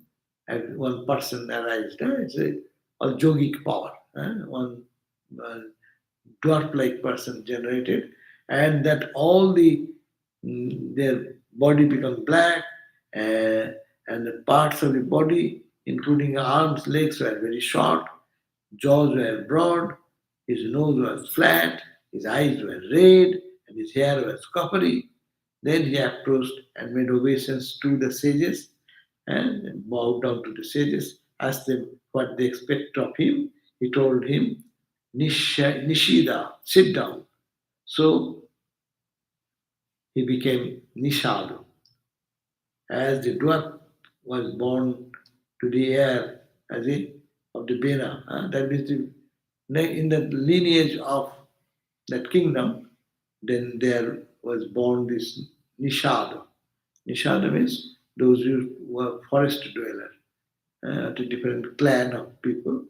one person arised. It's a yogic power. One uh, dwarf-like person generated, and that all their body becomes black, uh, and the parts of the body, including arms, legs, were very short, jaws were broad, his nose was flat, his eyes were red, and his hair was coppery. Then he approached and made obeisance to the sages and bowed down to the sages, asked them what they expect of him. He told him, Nishida, sit down. So he became Nishadu. As the dwarf was born to the heir as of the Bena, that means in the lineage of that kingdom, then there was born this Nishada. Nishada means those who were forest dwellers, the different clan of people.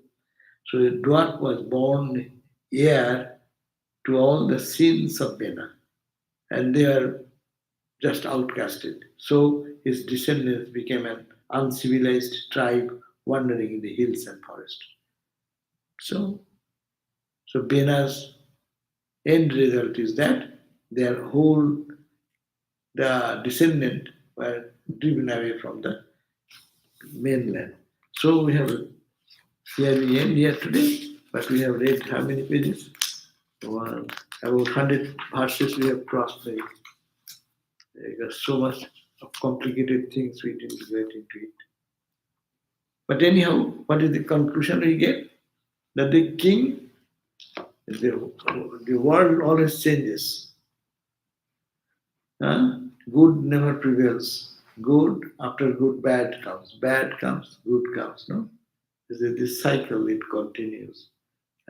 So the dwarf was born heir to all the sins of Bena, and they are just outcasted. So his descendants became an uncivilized tribe wandering in the hills and forest. So, so Bena's end result is that their whole the descendant were driven away from the mainland. So we have here we end here today, but we have read how many pages? About 100 verses we have crossed. There's so much of complicated things we didn't get into it. But anyhow, what is the conclusion we get? That the king, the world always changes. Huh? Good never prevails. Good after good, bad comes. Bad comes, good comes. No, this cycle it continues.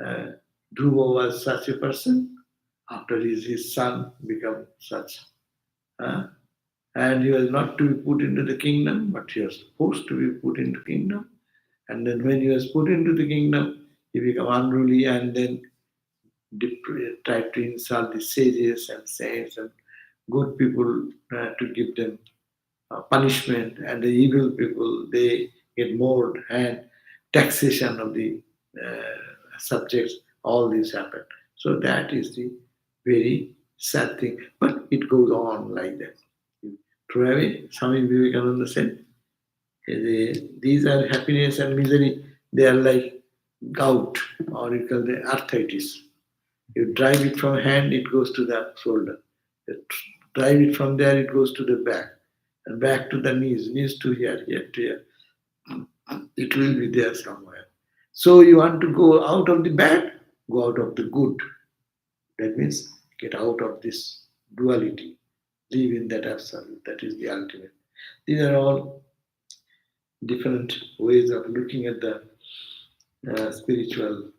Uh, Dhruva was such a person. After his son became such. Huh? And he was not to be put into the kingdom, but he was supposed to be put into kingdom. And then when he was put into the kingdom, He become unruly and then try to insult the sages and saints and good people to give them punishment, and the evil people they get more and taxation of the subjects. All this happen. So that is the very sad thing. But it goes on like that. Throw away. Swami Vivekananda said, these are happiness and misery. They are like gout, or you call the arthritis. You drive it from hand, it goes to the shoulder. You drive it from there, it goes to the back, and back to the knees to here to here. It will be there somewhere. So you want to go out of the bad, go out of the good. That means get out of this duality, live in that absolute. That is the ultimate. These are all different ways of looking at the spiritual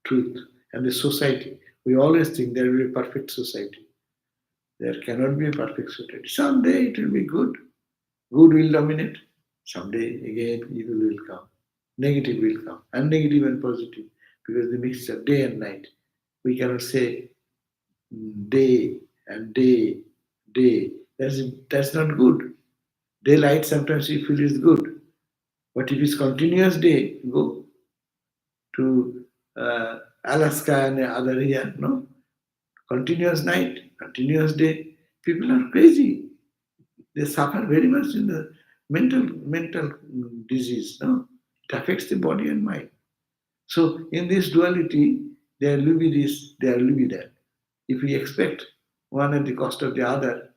truth and the society. We always think there will be a perfect society. There cannot be a perfect society. Someday it will be good. Good will dominate. Someday again evil will come. Negative will come. And negative and positive. Because the mixture, day and night. We cannot say day and day. That's not good. Daylight sometimes we feel is good. But if it's continuous day, go to Alaska and other area, no? Continuous night, continuous day. People are crazy. They suffer very much in the mental disease. No, it affects the body and mind. So in this duality, there will be this, there will be that. If we expect one at the cost of the other,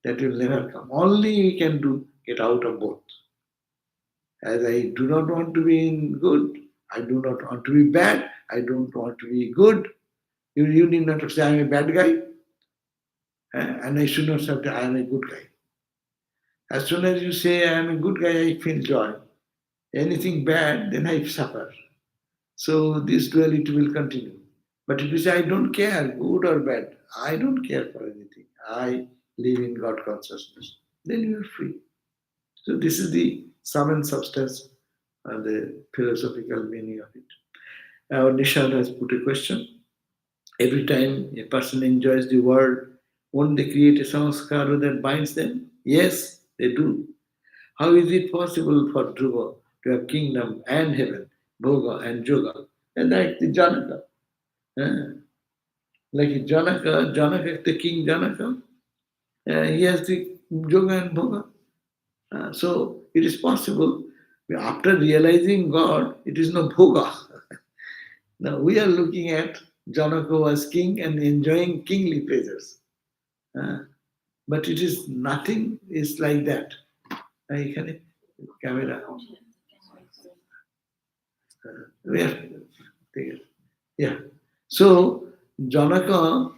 that will never come. Only we can do get out of both. As I do not want to be in good, I do not want to be bad, I don't want to be good. You need not to say I am a bad guy, and I should not say I am a good guy. As soon as you say I am a good guy, I feel joy. Anything bad, then I suffer. So this duality will continue. But if you say I don't care, good or bad, I don't care for anything. I live in God consciousness. Then you are free. So this is the sum and substance and the philosophical meaning of it. Our Nishad has put a question. Every time a person enjoys the world, won't they create a samskara that binds them? Yes, they do. How is it possible for Dhruva to have kingdom and heaven, Bhoga and Yoga? And like the Janaka. eh? Like Janaka, the king Janaka, he has the Yoga and Bhoga. So it is possible. After realizing God, it is no Bhoga. Now we are looking at Janaka as king and enjoying kingly pleasures. Uh, but it is nothing is like that. এখানে camera. Yeah. So Janaka,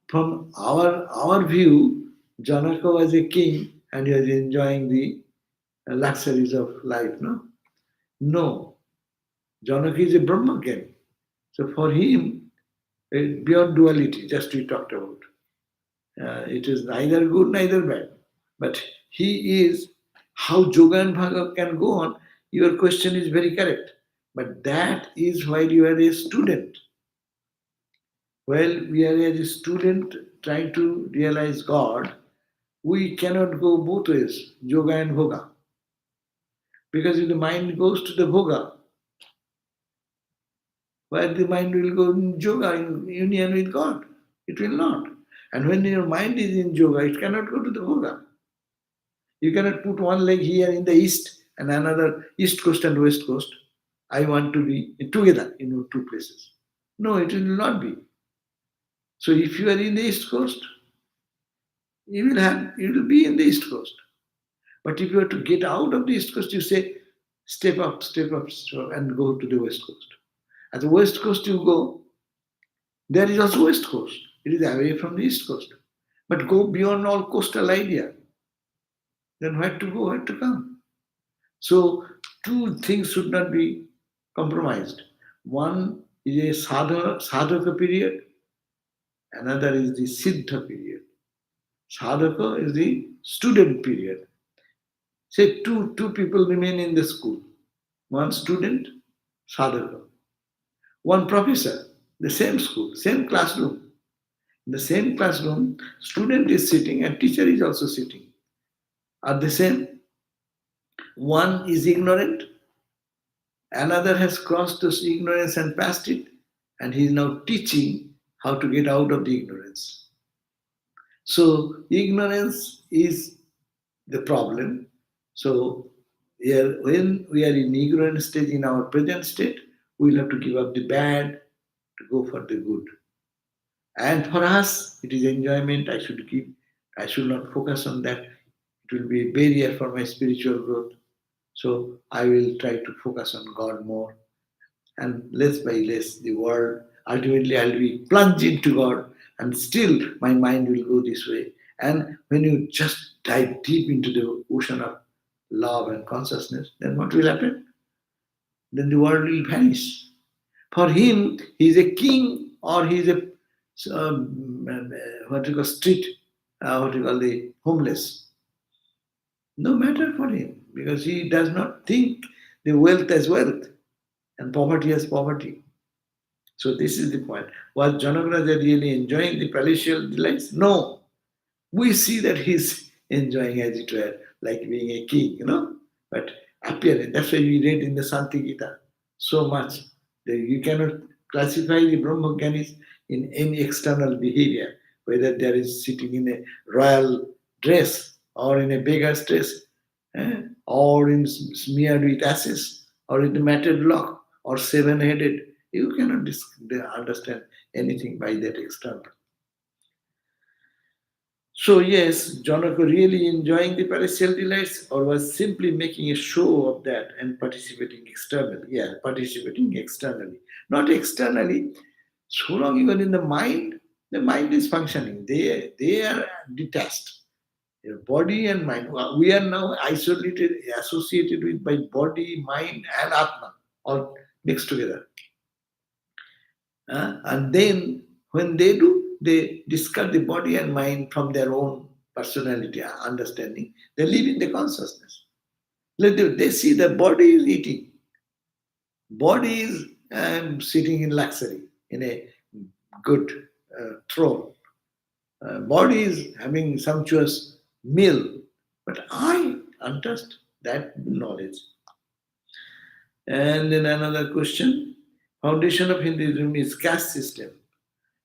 from our view, Janaka was a king and he was enjoying the luxuries of life. No. Janaka is a Brahmagan. So for him, beyond duality, just we talked about. It is neither good, neither bad. But he is how Yoga and Bhaga can go on. Your question is very correct. But that is while you are a student. While we are a student trying to realize God, we cannot go both ways, Yoga and Bhoga. Because if the mind goes to the Bhoga, where the mind will go in yoga, in union with God. It will not. And when your mind is in yoga, it cannot go to the bhoga. You cannot put one leg here in the east and another east coast and west coast. I want to be together in two places. No, it will not be. So if you are in the east coast, you will be in the east coast. But if you are to get out of the east coast, you say, step up, and go to the west coast. At the west coast you go, there is also west coast. It is away from the east coast. But go beyond all coastal idea. Then where to go, where to come? So two things should not be compromised. One is a sadhaka period, another is the siddha period. Sadhaka is the student period. Say two people remain in the school. One student, sadhaka. one professor, the same school, same classroom. In the same classroom, student is sitting and teacher is also sitting. Are the same? One is ignorant, another has crossed this ignorance and passed it, and he is now teaching how to get out of the ignorance. So ignorance is the problem. So here, when we are in ignorant stage in our present state, we will have to give up the bad to go for the good. And for us, it is enjoyment. I should not focus on that. It will be a barrier for my spiritual growth. So I will try to focus on God more. And less by less, the world, ultimately I'll be plunged into God, and still my mind will go this way. And when you just dive deep into the ocean of love and consciousness, then what will happen? Then the world will vanish. For him, he is a king, or he is a what you call street, what you call the homeless. No matter for him, because he does not think the wealth as wealth and poverty as poverty. So this is the point. Was Janagaraja really enjoying the palatial delights? No. We see that he's enjoying, as it were, like being a king. But appearance. That's why we read in the Santi Gita so much that you cannot classify the Brahmagyanis in any external behavior, whether there is sitting in a royal dress or in a beggar's dress, or in smeared with ashes, or in a matted lock, or seven-headed. You cannot understand anything by that external. So yes, Janaka really enjoying the palatial delights, or was simply making a show of that and participating externally? Yeah, participating externally. Not externally. So long even in the mind is functioning. They are detached. Your body and mind. We are now isolated, associated with by body, mind, and Atman, all mixed together. And then when they do, they discard the body and mind from their own personality, understanding. They live in the consciousness. They see the body is eating, body is sitting in luxury, in a good throne. Body is having sumptuous meal, but I untouched that knowledge. And then another question. Foundation of Hinduism is caste system.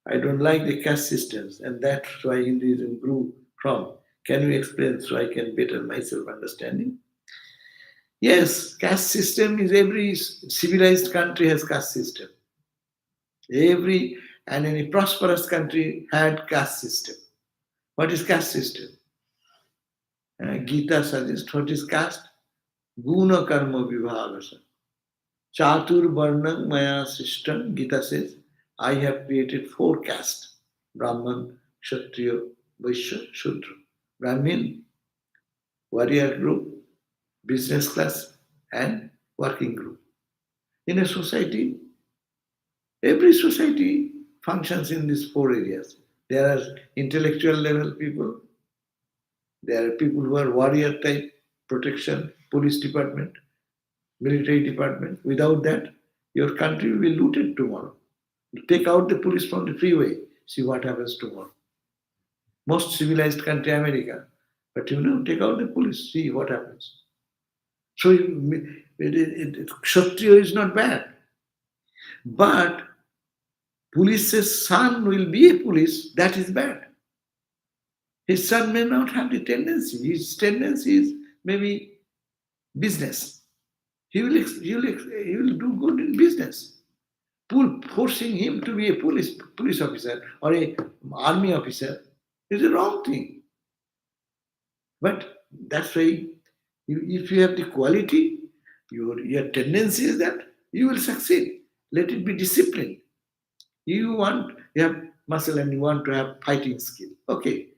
I don't like the caste systems, and that's why Hinduism grew from. Can you explain so I can better myself understanding? Yes, caste system is every civilized country has caste system. Every and any prosperous country had caste system. What is caste system? Gita suggests what is caste? Guna karma vibhagasa. Chatur varnam maya system. Gita says, I have created 4 castes: Brahman, Kshatriya, Vaishya, Shudra. Brahmin, warrior group, business class, and working group. In a society, every society functions in these 4 areas. There are intellectual level people, there are people who are warrior type, protection, police department, military department. Without that, your country will be looted tomorrow. Take out the police from the freeway, see what happens tomorrow. Most civilized country, America. But take out the police, see what happens. So Kshatriya is not bad. But police's son will be a police, that is bad. His son may not have the tendency. His tendency is maybe business. He will do good in business. Forcing him to be a police officer or a army officer is a wrong thing. But that's why if you have the quality, your tendency is that you will succeed. Let it be discipline. You have muscle and you want to have fighting skill. Okay,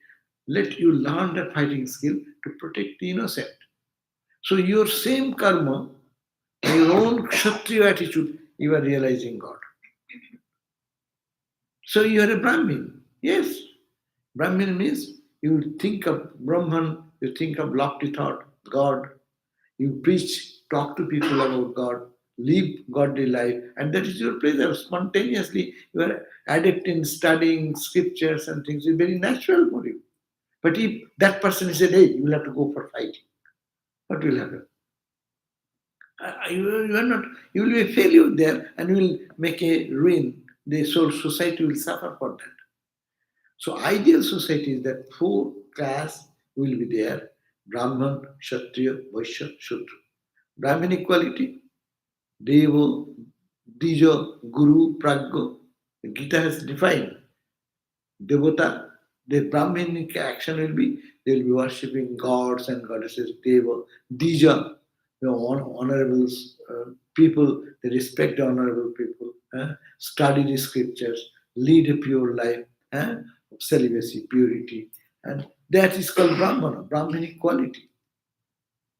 let you learn that fighting skill to protect the innocent. So your same karma, your own kshatriya attitude, you are realizing God. So you are a Brahmin. Yes. Brahmin means you think of Brahman, you think of lofty thought, God. You preach, talk to people about God. live godly life, and that is your pleasure. Spontaneously, you are adept in studying scriptures and things. It's very natural for you. But if that person is said, hey, you will have to go for fighting, what will happen? You are not. You will be a failure there, and you will make a ruin. The whole society will suffer for that. So ideal society is that four class will be there: Brahman, Kshatriya, Vaishya, Shudra. Brahmin equality, Devo, Dijo, Guru, Praggo. The Gita has defined Devata. The Brahminic action will be they will be worshipping gods and goddesses. Deva, Dija, honorable people. They respect the honorable people. Study the scriptures, lead a pure life, celibacy, purity, and that is called Brahmana, Brahminic quality.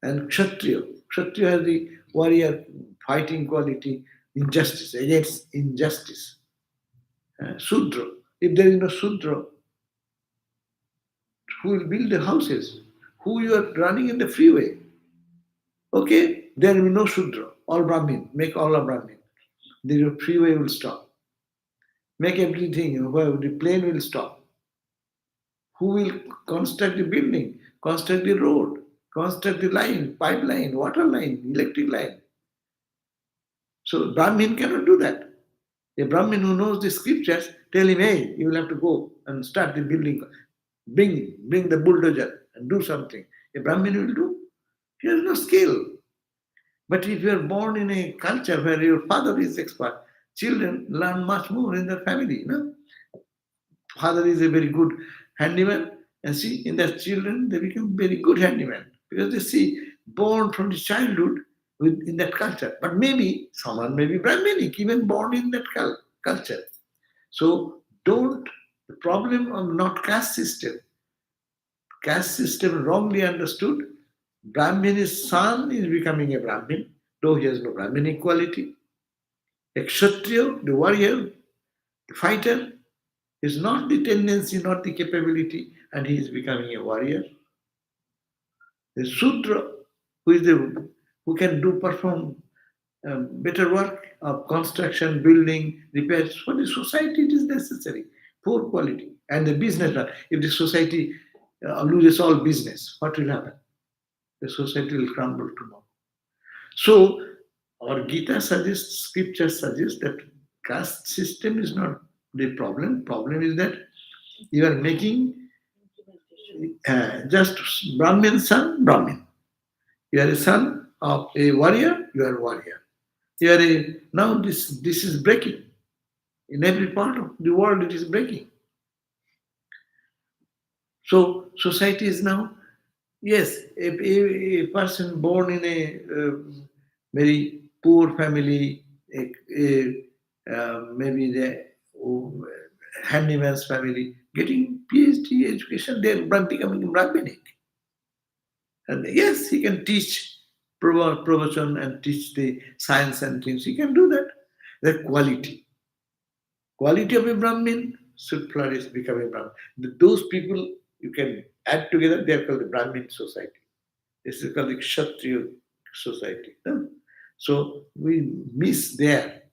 And Kshatriya has the warrior fighting quality, injustice, against injustice. Sudra, if there is no Sudra, who will build the houses? Who you are running in the freeway? Okay, there will be no Shudra, all Brahmin, make all a Brahmin. The freeway will stop. Make everything, the plane will stop. Who will construct the building, construct the road, construct the line, pipeline, water line, electric line? So Brahmin cannot do that. A Brahmin who knows the scriptures, tell him, hey, you will have to go and start the building. Bring the bulldozer and do something. A Brahmin will do. He has no skill. But if you are born in a culture where your father is expert, children learn much more in their family. No? Father is a very good handyman, and see, in their children, they become very good handyman because they see born from the childhood in that culture. But maybe someone may be Brahminic, even born in that culture. So the problem of not caste system wrongly understood. Brahmin's son is becoming a Brahmin, though he has no Brahmin equality. A Kshatriya, the warrior, the fighter, is not the tendency, not the capability, and he is becoming a warrior. The Sudra, who can perform better work of construction, building, repairs. For the society, it is necessary. Poor quality. And the businessman, if the society loses all business, what will happen? The society will crumble tomorrow. So, our Gita suggests, scripture suggests that caste system is not the problem. Problem is that you are making just Brahmin son, Brahmin. You are a son of a warrior, you are a warrior. Now this is breaking. In every part of the world it is breaking. So society is now, yes, a person born in a very poor family, maybe the handyman's family, getting PhD education, they are becoming Brahminic. And yes, he can teach pravachan and teach the science and things. He can do that. The quality of a Brahmin should flourish, become a Brahmin. Those people you can add together, they are called the Brahmin society. This is called the Kshatriya society. No? So we miss there.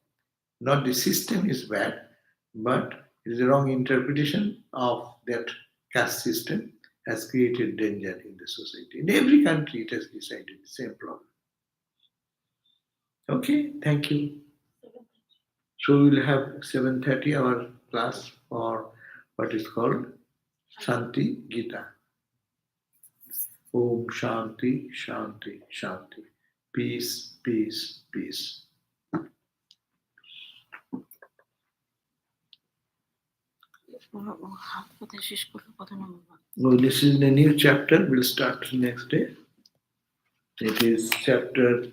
Not the system is bad, but it is the wrong interpretation of that caste system has created danger in the society. In every country, it has decided the same problem. Okay, thank you. So we will have 7:30 our class for what is called Shanti Gita. Om Shanti, Shanti, Shanti. Peace, peace, peace. Oh, this is the new chapter. We'll start next day. It is chapter